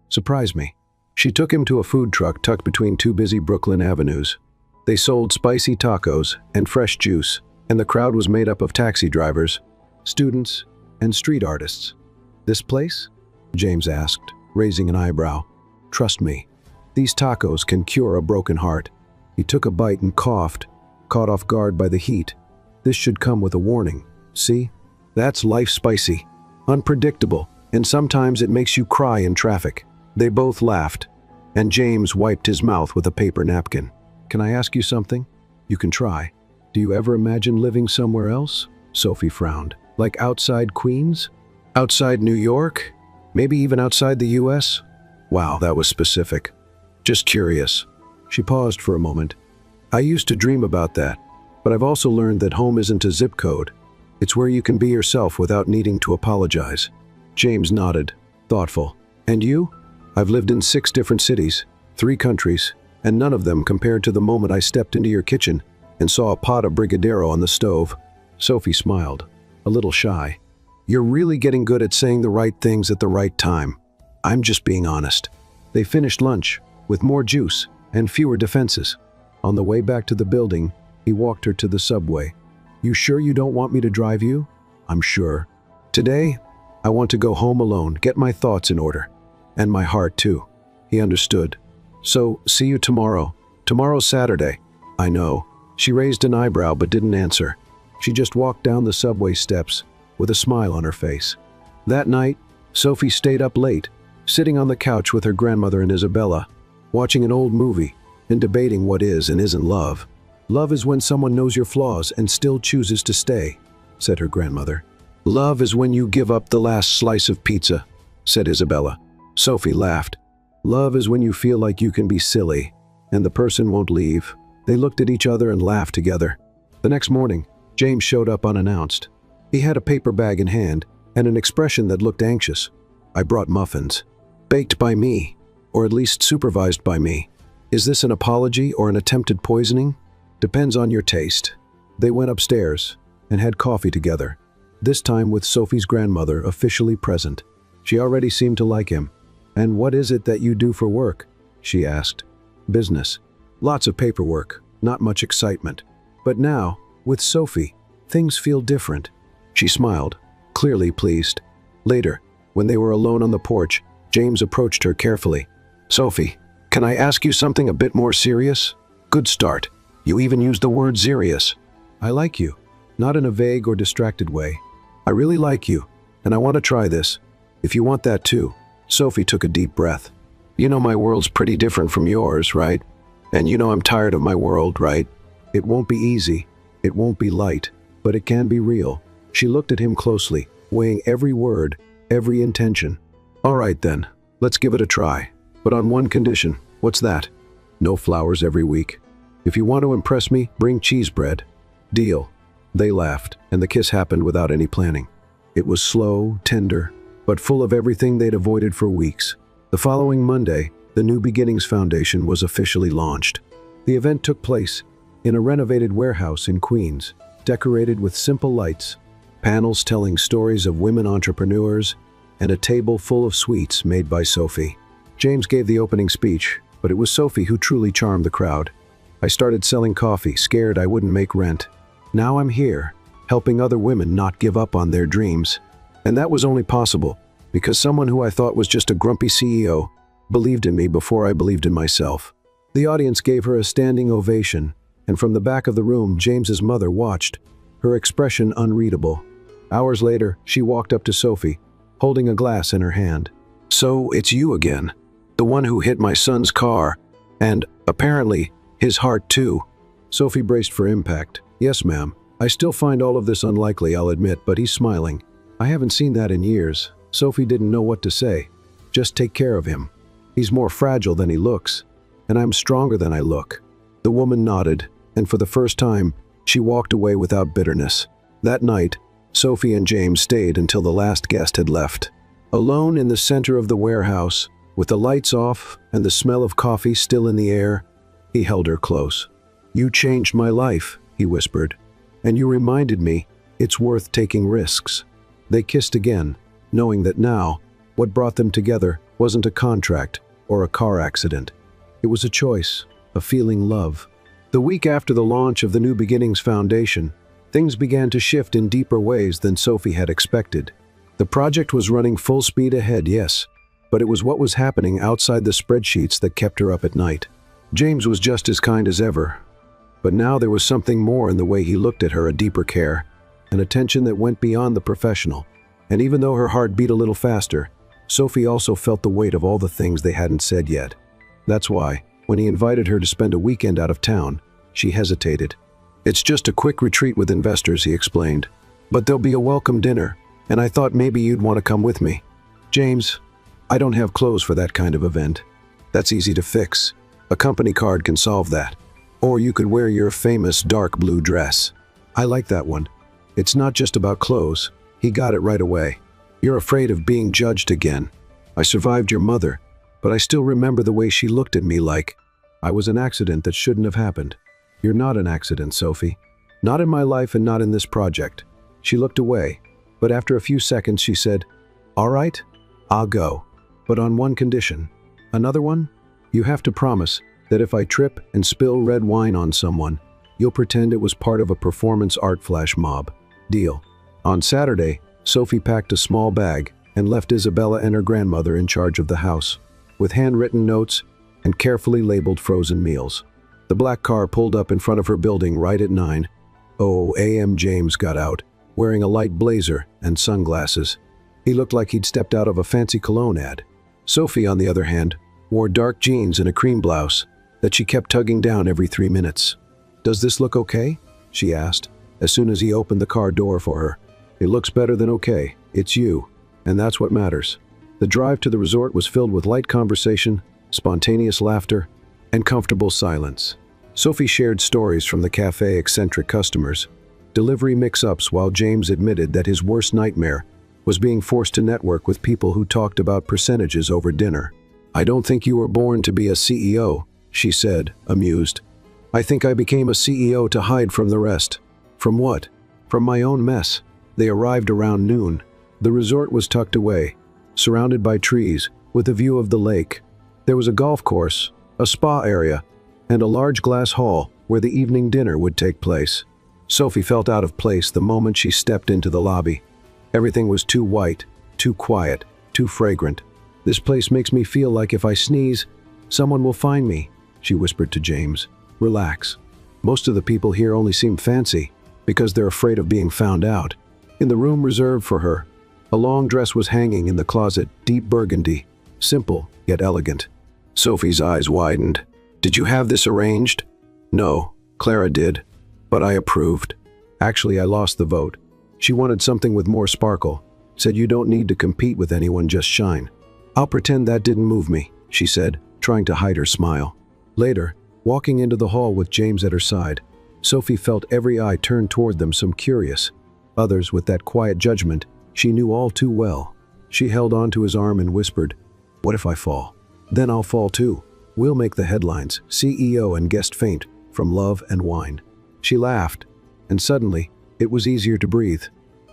Surprise me. She took him to a food truck tucked between two busy Brooklyn avenues. They sold spicy tacos and fresh juice, and the crowd was made up of taxi drivers, students, and street artists. This place? James asked, raising an eyebrow. Trust me, these tacos can cure a broken heart. He took a bite and coughed, caught off guard by the heat. This should come with a warning. See? That's life spicy, unpredictable, and sometimes it makes you cry in traffic. They both laughed, and James wiped his mouth with a paper napkin. Can I ask you something? You can try. Do you ever imagine living somewhere else? Sophie frowned. Like outside Queens? Outside New York? Maybe even outside the US? Wow, that was specific. Just curious. She paused for a moment. I used to dream about that, but I've also learned that home isn't a zip code. It's where you can be yourself without needing to apologize. James nodded, thoughtful. And you? I've lived in 6 different cities, 3 countries, and none of them compared to the moment I stepped into your kitchen and saw a pot of brigadeiro on the stove. Sophie smiled, a little shy. You're really getting good at saying the right things at the right time. I'm just being honest. They finished lunch, with more juice and fewer defenses. On the way back to the building, he walked her to the subway. You sure you don't want me to drive you? I'm sure. Today, I want to go home alone, get my thoughts in order. And my heart too. He understood. So, see you tomorrow. Tomorrow's Saturday. I know. She raised an eyebrow but didn't answer. She just walked down the subway steps with a smile on her face. That night, Sophie stayed up late, sitting on the couch with her grandmother and Isabella, watching an old movie and debating what is and isn't love. Love is when someone knows your flaws and still chooses to stay, said her grandmother. Love is when you give up the last slice of pizza, said Isabella. Sophie laughed. Love is when you feel like you can be silly, and the person won't leave. They looked at each other and laughed together. The next morning, James showed up unannounced. He had a paper bag in hand and an expression that looked anxious. I brought muffins. Baked by me, or at least supervised by me. Is this an apology or an attempted poisoning? Depends on your taste. They went upstairs and had coffee together, this time with Sophie's grandmother officially present. She already seemed to like him. And what is it that you do for work? She asked. Business. Lots of paperwork, not much excitement. But now, with Sophie, things feel different. She smiled, clearly pleased. Later, when they were alone on the porch, James approached her carefully. Sophie, can I ask you something a bit more serious? Good start. You even used the word serious. I like you, not in a vague or distracted way. I really like you, and I want to try this. If you want that too. Sophie took a deep breath. You know my world's pretty different from yours, right? And you know I'm tired of my world, right? It won't be easy. It won't be light, but it can be real. She looked at him closely, weighing every word, every intention. All right then, let's give it a try. But on one condition. What's that? No flowers every week. If you want to impress me, bring cheese bread. Deal. They laughed, and the kiss happened without any planning. It was slow, tender, but full of everything they'd avoided for weeks. The following Monday, the New Beginnings Foundation was officially launched. The event took place in a renovated warehouse in Queens, decorated with simple lights, panels telling stories of women entrepreneurs, and a table full of sweets made by Sophie. James gave the opening speech, but it was Sophie who truly charmed the crowd. I started selling coffee, scared I wouldn't make rent. Now I'm here, helping other women not give up on their dreams. And that was only possible because someone who I thought was just a grumpy CEO believed in me before I believed in myself. The audience gave her a standing ovation, and from the back of the room, James's mother watched, her expression unreadable. Hours later, she walked up to Sophie, holding a glass in her hand. So it's you again, the one who hit my son's car, and, apparently, his heart too. Sophie braced for impact. Yes, ma'am. I still find all of this unlikely, I'll admit, but he's smiling. I haven't seen that in years. Sophie didn't know what to say. Just take care of him. He's more fragile than he looks, and I'm stronger than I look. The woman nodded, and for the first time, she walked away without bitterness. That night, Sophie and James stayed until the last guest had left. Alone in the center of the warehouse, with the lights off and the smell of coffee still in the air, he held her close. "You changed my life," he whispered, "and you reminded me it's worth taking risks." They kissed again, knowing that now, what brought them together wasn't a contract or a car accident. It was a choice, a feeling love. The week after the launch of the New Beginnings Foundation, things began to shift in deeper ways than Sophie had expected. The project was running full speed ahead, yes, but it was what was happening outside the spreadsheets that kept her up at night. James was just as kind as ever, but now there was something more in the way he looked at her, a deeper care, an attention that went beyond the professional. And even though her heart beat a little faster, Sophie also felt the weight of all the things they hadn't said yet. That's why, when he invited her to spend a weekend out of town, she hesitated. "It's just a quick retreat with investors," he explained. "But there'll be a welcome dinner, and I thought maybe you'd want to come with me." "James, I don't have clothes for that kind of event." "That's easy to fix. A company card can solve that. Or you could wear your famous dark blue dress." "I like that one. It's not just about clothes." He got it right away. "You're afraid of being judged again. I survived your mother, but I still remember the way she looked at me like I was an accident that shouldn't have happened." "You're not an accident, Sophie. Not in my life and not in this project." She looked away, but after a few seconds she said, "All right, I'll go, but on one condition." "Another one?" "You have to promise that if I trip and spill red wine on someone, you'll pretend it was part of a performance art flash mob. Deal." On Saturday, Sophie packed a small bag and left Isabella and her grandmother in charge of the house, with handwritten notes and carefully labeled frozen meals. The black car pulled up in front of her building right at 9:00 a.m. James got out, wearing a light blazer and sunglasses. He looked like he'd stepped out of a fancy cologne ad. Sophie, on the other hand, wore dark jeans and a cream blouse that she kept tugging down every 3 minutes. "Does this look okay?" she asked, as soon as he opened the car door for her. "It looks better than okay. It's you, and that's what matters." The drive to the resort was filled with light conversation, spontaneous laughter, and comfortable silence. Sophie shared stories from the cafe eccentric customers, delivery mix-ups, while James admitted that his worst nightmare was being forced to network with people who talked about percentages over dinner. "I don't think you were born to be a CEO," she said, amused. "I think I became a CEO to hide from the rest." "From what?" "From my own mess." They arrived around noon. The resort was tucked away, surrounded by trees, with a view of the lake. There was a golf course, a spa area, and a large glass hall where the evening dinner would take place. Sophie felt out of place the moment she stepped into the lobby. Everything was too white, too quiet, too fragrant. "This place makes me feel like if I sneeze, someone will find me," she whispered to James. "Relax. Most of the people here only seem fancy because they're afraid of being found out." In the room reserved for her, a long dress was hanging in the closet, deep burgundy, simple yet elegant. Sophie's eyes widened. "Did you have this arranged?" "No, Clara did, but I approved. Actually, I lost the vote. She wanted something with more sparkle, said you don't need to compete with anyone, just shine." "I'll pretend that didn't move me," she said, trying to hide her smile. Later, walking into the hall with James at her side, Sophie felt every eye turned toward them, some curious, others with that quiet judgment she knew all too well. She held onto his arm and whispered, "What if I fall? Then I'll fall too. We'll make the headlines, CEO and guest faint from love and wine." She laughed, and suddenly, it was easier to breathe.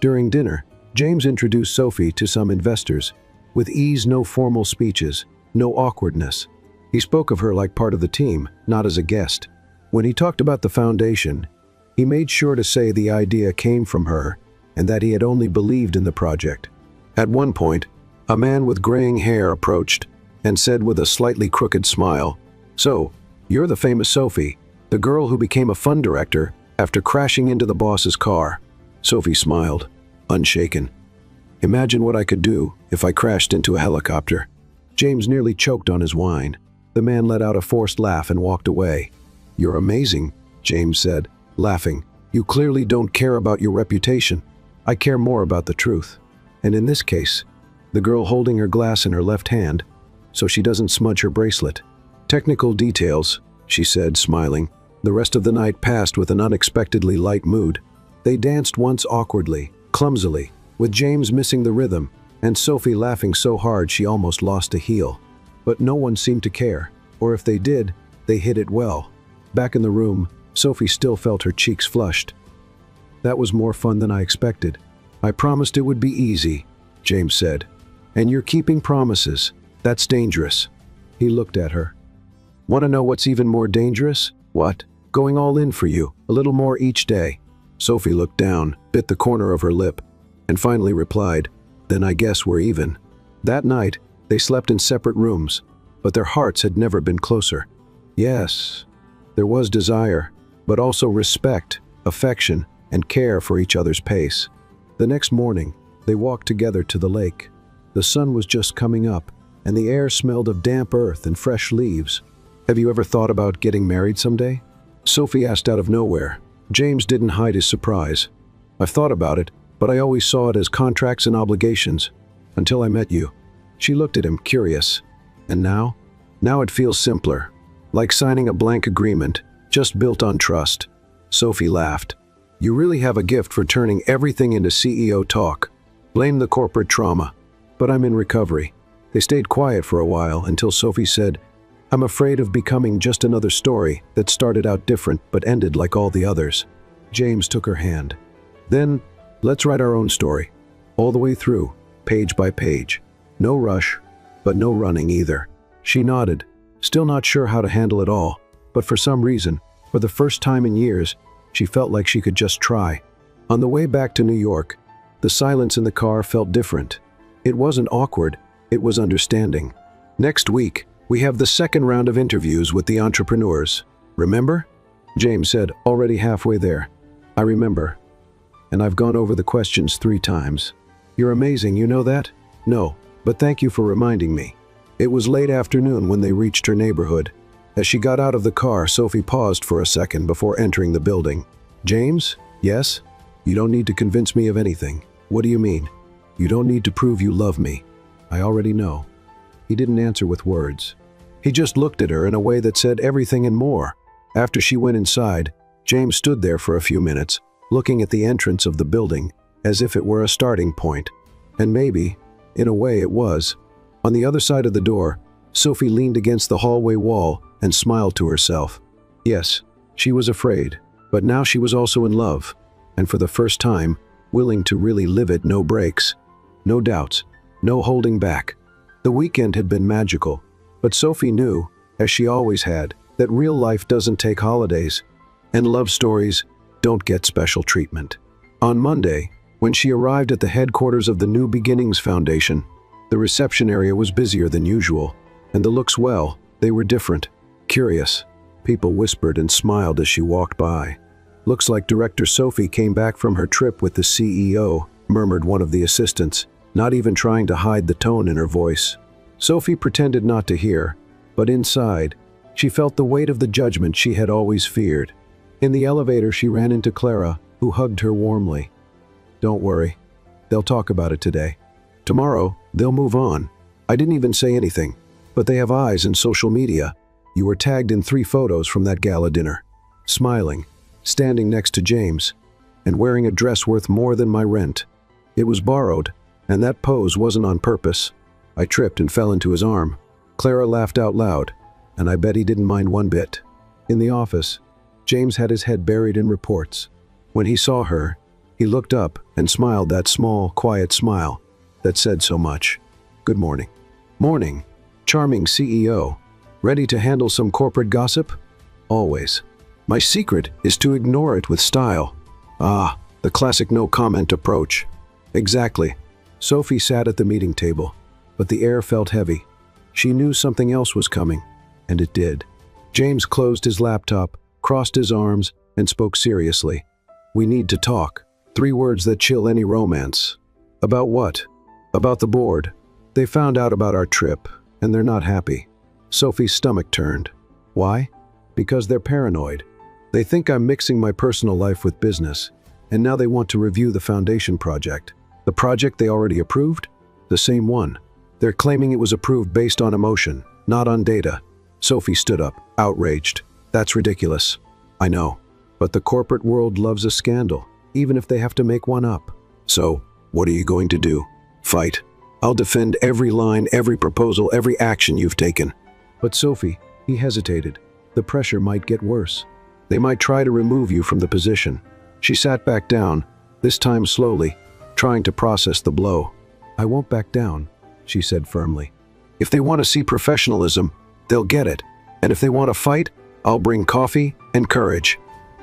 During dinner, James introduced Sophie to some investors. With ease, no formal speeches, no awkwardness. He spoke of her like part of the team, not as a guest. When he talked about the foundation, he made sure to say the idea came from her and that he had only believed in the project. At one point, a man with graying hair approached and said with a slightly crooked smile, "So, you're the famous Sophie, the girl who became a fund director after crashing into the boss's car." Sophie smiled, unshaken. "Imagine what I could do if I crashed into a helicopter." James nearly choked on his wine. The man let out a forced laugh and walked away. "You're amazing," James said, laughing. "You clearly don't care about your reputation. I care more about the truth. And in this case, the girl holding her glass in her left hand, so she doesn't smudge her bracelet." "Technical details," she said, smiling. The rest of the night passed with an unexpectedly light mood. They danced once awkwardly, clumsily, with James missing the rhythm, and Sophie laughing so hard she almost lost a heel. But no one seemed to care, or if they did, they hid it well. Back in the room, Sophie still felt her cheeks flushed. "That was more fun than I expected. I promised it would be easy," James said. "And you're keeping promises. That's dangerous." He looked at her. "Want to know what's even more dangerous? What? Going all in for you, a little more each day." Sophie looked down, bit the corner of her lip, and finally replied, "Then I guess we're even." That night, they slept in separate rooms, but their hearts had never been closer. Yes, there was desire, but also respect, affection, and care for each other's pace. The next morning, they walked together to the lake. The sun was just coming up, and the air smelled of damp earth and fresh leaves. "Have you ever thought about getting married someday?" Sophie asked out of nowhere. James didn't hide his surprise. "I've thought about it, but I always saw it as contracts and obligations. Until I met you." She looked at him, curious. "And now?" "Now it feels simpler. Like signing a blank agreement, just built on trust." Sophie laughed. "You really have a gift for turning everything into CEO talk. Blame the corporate trauma. But I'm in recovery." They stayed quiet for a while until Sophie said, "I'm afraid of becoming just another story that started out different but ended like all the others." James took her hand. "Then, let's write our own story. All the way through, page by page. No rush, but no running either." She nodded, still not sure how to handle it all, but for some reason, for the first time in years, she felt like she could just try. On the way back to New York, the silence in the car felt different. It wasn't awkward, it was understanding. "Next week, we have the second round of interviews with the entrepreneurs. Remember?" James said, already halfway there. "I remember. And I've gone over the questions 3 times. You're amazing, you know that?" "No, but thank you for reminding me." It was late afternoon when they reached her neighborhood. As she got out of the car, Sophie paused for a second before entering the building. "James? Yes? You don't need to convince me of anything." "What do you mean?" "You don't need to prove you love me. I already know." He didn't answer with words. He just looked at her in a way that said everything and more. After she went inside, James stood there for a few minutes, looking at the entrance of the building, as if it were a starting point. And maybe, in a way it was. On the other side of the door, Sophie leaned against the hallway wall and smiled to herself. Yes, she was afraid, but now she was also in love, and for the first time, willing to really live it, no breaks, no doubts, no holding back. The weekend had been magical, but Sophie knew, as she always had, that real life doesn't take holidays, and love stories don't get special treatment. On Monday, when she arrived at the headquarters of the New Beginnings Foundation, the reception area was busier than usual, and the looks, well, they were different, curious. People whispered and smiled as she walked by. "Looks like Director Sophie came back from her trip with the CEO," murmured one of the assistants, not even trying to hide the tone in her voice. Sophie pretended not to hear, but inside, she felt the weight of the judgment she had always feared. In the elevator, she ran into Clara, who hugged her warmly. "Don't worry. They'll talk about it today. Tomorrow, they'll move on. I didn't even say anything, but they have eyes in social media. You were tagged in 3 photos from that gala dinner." Smiling, standing next to James, and wearing a dress worth more than my rent. It was borrowed, and that pose wasn't on purpose. I tripped and fell into his arm. Clara laughed out loud, and I bet he didn't mind one bit. In the office, James had his head buried in reports. When he saw her, he looked up and smiled that small, quiet smile that said so much. "Good morning." "Morning. Charming CEO. Ready to handle some corporate gossip?" "Always. My secret is to ignore it with style." "Ah, the classic no-comment approach." "Exactly." Sophie sat at the meeting table, but the air felt heavy. She knew something else was coming, and it did. James closed his laptop, crossed his arms, and spoke seriously. "We need to talk." 3 words that chill any romance. "About what?" "About the board. They found out about our trip, and they're not happy." Sophie's stomach turned. "Why?" "Because they're paranoid. They think I'm mixing my personal life with business, and now they want to review the foundation project." "The project they already approved?" "The same one. They're claiming it was approved based on emotion, not on data." Sophie stood up, outraged. "That's ridiculous." "I know, but the corporate world loves a scandal, even if they have to make one up." So, what are you going to do? Fight? I'll defend every line, every proposal, every action you've taken. But Sophie, he hesitated. The pressure might get worse. They might try to remove you from the position. She sat back down, this time slowly, trying to process the blow. I won't back down, she said firmly. If they want to see professionalism, they'll get it. And if they want to fight, I'll bring coffee and courage.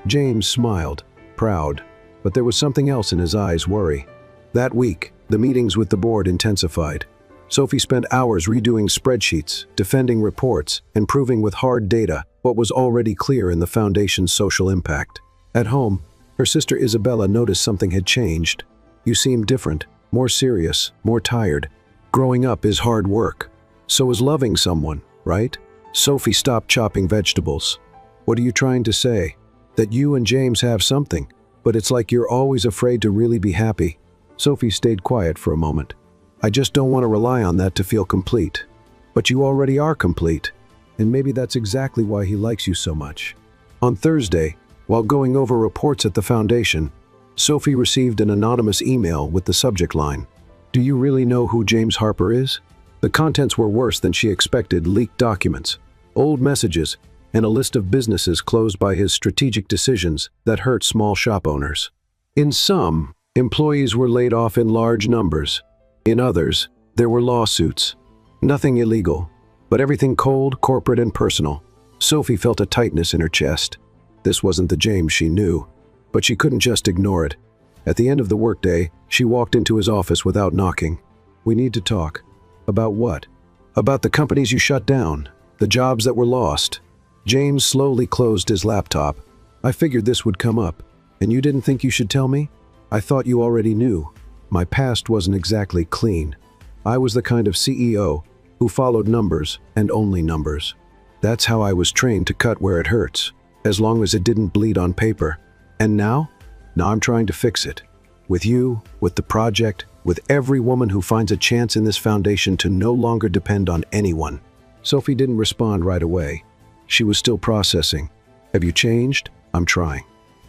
James smiled, proud, but there was something else in his eyes, worry. That week, the meetings with the board intensified. Sophie spent hours redoing spreadsheets, defending reports, and proving with hard data what was already clear in the foundation's social impact. At home, her sister Isabella noticed something had changed. You seemed different, more serious, more tired. Growing up is hard work. So is loving someone, right? Sophie stopped chopping vegetables. What are you trying to say? That you and James have something, but it's like you're always afraid to really be happy. Sophie stayed quiet for a moment. I just don't want to rely on that to feel complete. But you already are complete, and maybe that's exactly why he likes you so much. On Thursday, while going over reports at the foundation, Sophie received an anonymous email with the subject line, "Do you really know who James Harper is?" The contents were worse than she expected: leaked documents, old messages, and a list of businesses closed by his strategic decisions that hurt small shop owners. In some, employees were laid off in large numbers. In others, there were lawsuits. Nothing illegal, but everything cold, corporate, and personal. Sophie felt a tightness in her chest. This wasn't the James she knew, but she couldn't just ignore it. At the end of the workday, she walked into his office without knocking. "We need to talk." "About what?" "About the companies you shut down, the jobs that were lost." James slowly closed his laptop. "I figured this would come up, and you didn't think you should tell me? I thought you already knew. My past wasn't exactly clean. I was the kind of CEO who followed numbers and only numbers. That's how I was trained to cut where it hurts, as long as it didn't bleed on paper. And now? Now I'm trying to fix it. With you, with the project, with every woman who finds a chance in this foundation to no longer depend on anyone." Sophie didn't respond right away. She was still processing. "Have you changed? I'm trying.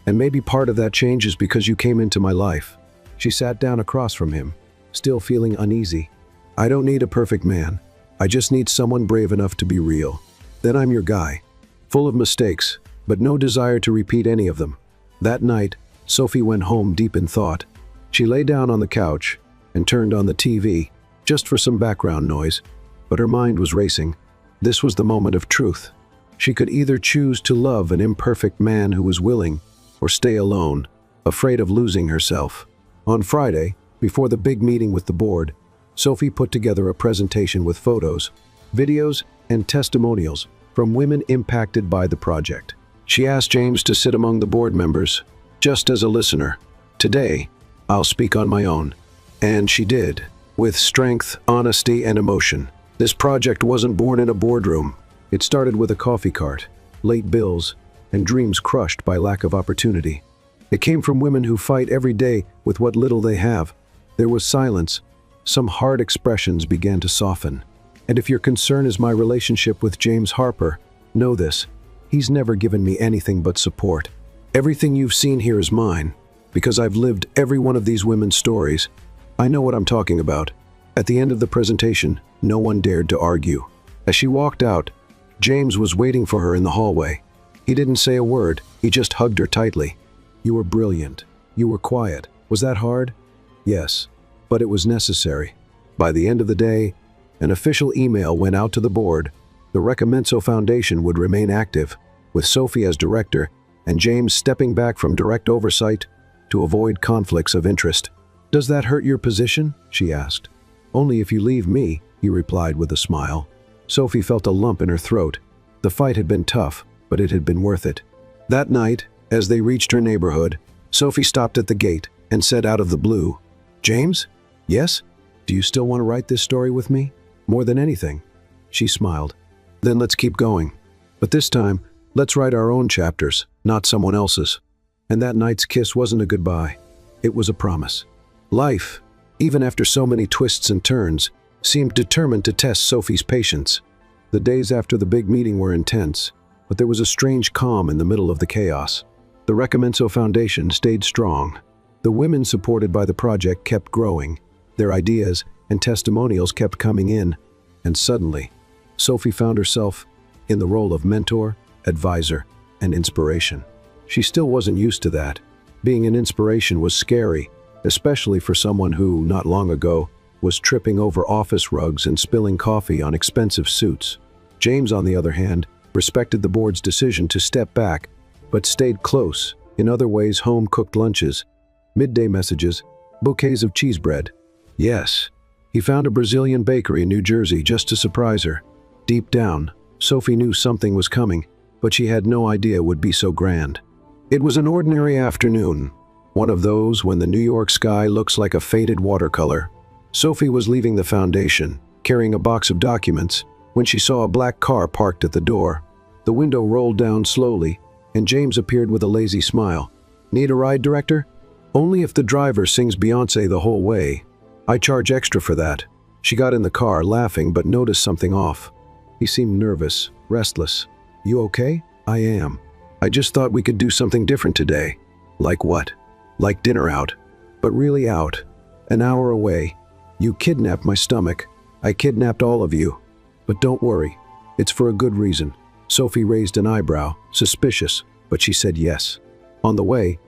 And maybe part of that change is because you came into my life." She sat down across from him, still feeling uneasy. "I don't need a perfect man. I just need someone brave enough to be real. Then I'm your guy. Full of mistakes, but no desire to repeat any of them." That night, Sophie went home deep in thought. She lay down on the couch and turned on the TV, just for some background noise, but her mind was racing. This was the moment of truth. She could either choose to love an imperfect man who was willing, or stay alone, afraid of losing herself. On Friday, before the big meeting with the board, Sophie put together a presentation with photos, videos, and testimonials from women impacted by the project. She asked James to sit among the board members, just as a listener. "Today, I'll speak on my own." And she did, with strength, honesty, and emotion. This project wasn't born in a boardroom. It started with a coffee cart, late bills, and dreams crushed by lack of opportunity. It came from women who fight every day with what little they have. There was silence. Some hard expressions began to soften. And if your concern is my relationship with James Harper, know this: he's never given me anything but support. Everything you've seen here is mine, because I've lived every one of these women's stories. I know what I'm talking about. At the end of the presentation, no one dared to argue. As she walked out, James was waiting for her in the hallway. He didn't say a word, he just hugged her tightly. "You were brilliant. You were quiet. Was that hard?" "Yes, but it was necessary." By the end of the day, an official email went out to the board. The Recomenzo Foundation would remain active, with Sophie as director and James stepping back from direct oversight to avoid conflicts of interest. "Does that hurt your position?" she asked. "Only if you leave me," he replied with a smile. Sophie felt a lump in her throat. The fight had been tough, but it had been worth it. That night, as they reached her neighborhood, Sophie stopped at the gate and said out of the blue, "James? Yes? Do you still want to write this story with me? More than anything." She smiled. "Then let's keep going. But this time, let's write our own chapters, not someone else's." And that night's kiss wasn't a goodbye. It was a promise. Life, even after so many twists and turns, seemed determined to test Sophie's patience. The days after the big meeting were intense, but there was a strange calm in the middle of the chaos. The Recomenzo Foundation stayed strong. The women supported by the project kept growing. Their ideas and testimonials kept coming in, and suddenly, Sophie found herself in the role of mentor, advisor, and inspiration. She still wasn't used to that. Being an inspiration was scary, especially for someone who, not long ago, was tripping over office rugs and spilling coffee on expensive suits. James, on the other hand, respected the board's decision to step back, but stayed close in other ways: home-cooked lunches, midday messages, bouquets of cheese bread. Yes, he found a Brazilian bakery in New Jersey just to surprise her. Deep down, Sophie knew something was coming, but she had no idea it would be so grand. It was an ordinary afternoon, one of those when the New York sky looks like a faded watercolor. Sophie was leaving the foundation, carrying a box of documents, when she saw a black car parked at the door. The window rolled down slowly, and James appeared with a lazy smile. "Need a ride, Director?" "Only if the driver sings Beyoncé the whole way. I charge extra for that." She got in the car, laughing, but noticed something off. He seemed nervous, restless. "You okay?" "I am. I just thought we could do something different today." "Like what?" "Like dinner out. But really out. An hour away. You kidnapped my stomach. I kidnapped all of you. But don't worry. It's for a good reason." Sophie raised an eyebrow, suspicious, but she said yes. On the way,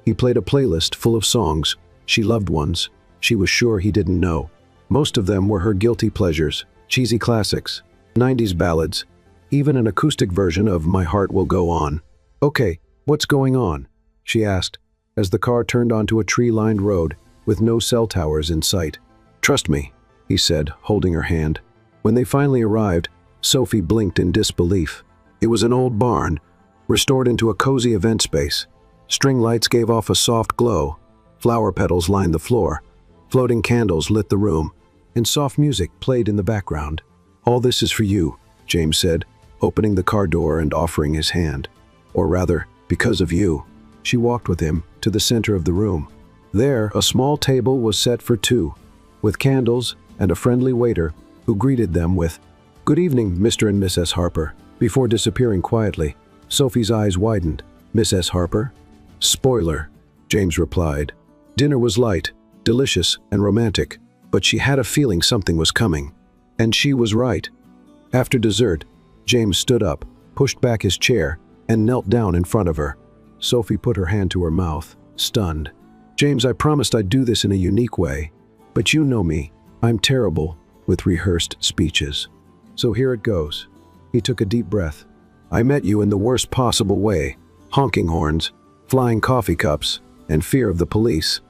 he played a playlist full of songs, she loved ones she was sure he didn't know. Most of them were her guilty pleasures, cheesy classics, 90s ballads, even an acoustic version of My Heart Will Go On. "Okay, what's going on?" she asked, as the car turned onto a tree-lined road with no cell towers in sight. "Trust me," he said, holding her hand. When they finally arrived, Sophie blinked in disbelief. It was an old barn, restored into a cozy event space. String lights gave off a soft glow, flower petals lined the floor, floating candles lit the room, and soft music played in the background. "All this is for you," James said, opening the car door and offering his hand. "Or rather, because of you." She walked with him to the center of the room. There, a small table was set for two, with candles and a friendly waiter who greeted them with, "Good evening, Mr. and Mrs. Harper," before disappearing quietly. Sophie's eyes widened. "Mrs. Harper?" "Spoiler," James replied. Dinner was light, delicious, and romantic, but she had a feeling something was coming. And she was right. After dessert, James stood up, pushed back his chair, and knelt down in front of her. Sophie put her hand to her mouth, stunned. "James, I promised I'd do this in a unique way. But you know me. I'm terrible with rehearsed speeches. So here it goes." He took a deep breath. "I met you in the worst possible way. Honking horns, flying coffee cups, and fear of the police.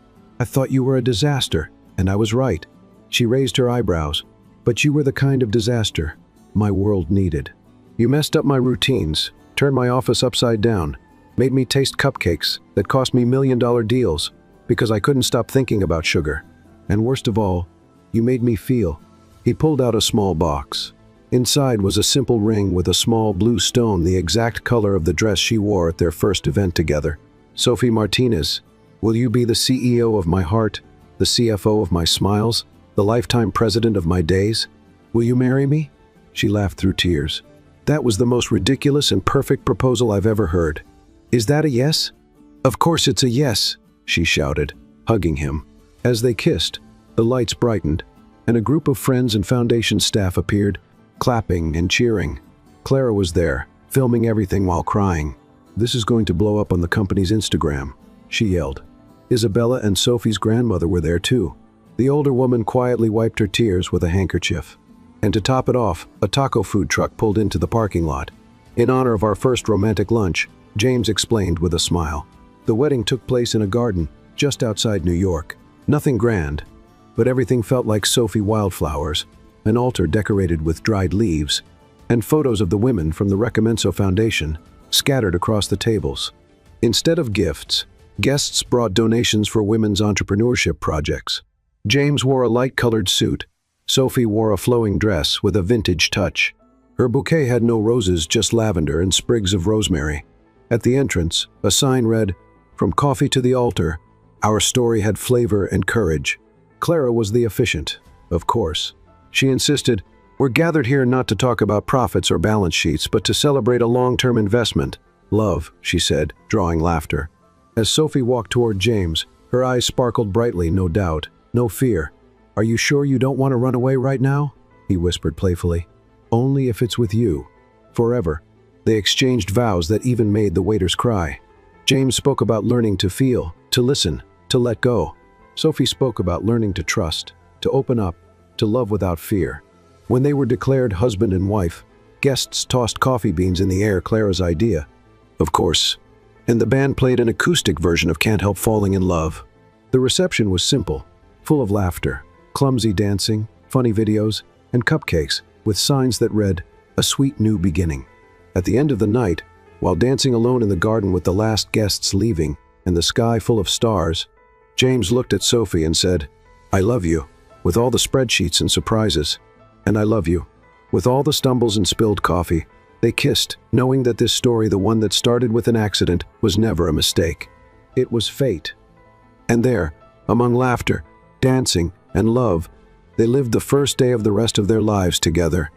I thought you were a disaster, and I was right." She raised her eyebrows. "But you were the kind of disaster my world needed. You messed up my routines, turned my office upside down, made me taste cupcakes that cost me million-dollar deals because I couldn't stop thinking about sugar. And worst of all, you made me feel." He pulled out a small box. Inside was a simple ring with a small blue stone, the exact color of the dress she wore at their first event together. "Sophie Martinez, will you be the CEO of my heart, the CFO of my smiles, the lifetime president of my days? Will you marry me?" She laughed through tears. "That was the most ridiculous and perfect proposal I've ever heard. Is that a yes?" "Of course it's a yes," she shouted, hugging him. As they kissed, the lights brightened, and a group of friends and foundation staff appeared, clapping and cheering. Clara was there, filming everything while crying. "This is going to blow up on the company's Instagram," she yelled. Isabella and Sophie's grandmother were there too. The older woman quietly wiped her tears with a handkerchief. And to top it off, a taco food truck pulled into the parking lot. "In honor of our first romantic lunch," James explained with a smile. The wedding took place in a garden just outside New York. Nothing grand, but everything felt like Sophie wildflowers, an altar decorated with dried leaves, and photos of the women from the Recomenso Foundation scattered across the tables. Instead of gifts, guests brought donations for women's entrepreneurship projects. James wore a light-colored suit. Sophie wore a flowing dress with a vintage touch. Her bouquet had no roses, just lavender and sprigs of rosemary. At the entrance, a sign read, "From coffee to the altar, our story had flavor and courage." Clara was the officiant, of course. She insisted, "We're gathered here not to talk about profits or balance sheets, but to celebrate a long-term investment. Love," she said, drawing laughter. As Sophie walked toward James, Her eyes sparkled brightly, no doubt, no fear. "Are you sure you don't want to run away right now?" he whispered playfully. "Only if it's with you. Forever." They exchanged vows that even made the waiters cry. James spoke about learning to feel, to listen, to let go. Sophie spoke about learning to trust, to open up, to love without fear. When they were declared husband and wife, guests tossed coffee beans in the air, Clara's idea, of course, and the band played an acoustic version of Can't Help Falling in Love. The reception was simple, full of laughter, clumsy dancing, funny videos, and cupcakes with signs that read, "A sweet new beginning." At the end of the night, while dancing alone in the garden with the last guests leaving and the sky full of stars, James looked at Sophie and said, "I love you," with all the spreadsheets and surprises. "And I love you," with all the stumbles and spilled coffee. They kissed, knowing that this story, the one that started with an accident, was never a mistake. It was fate. And there, among laughter, dancing, and love, they lived the first day of the rest of their lives together.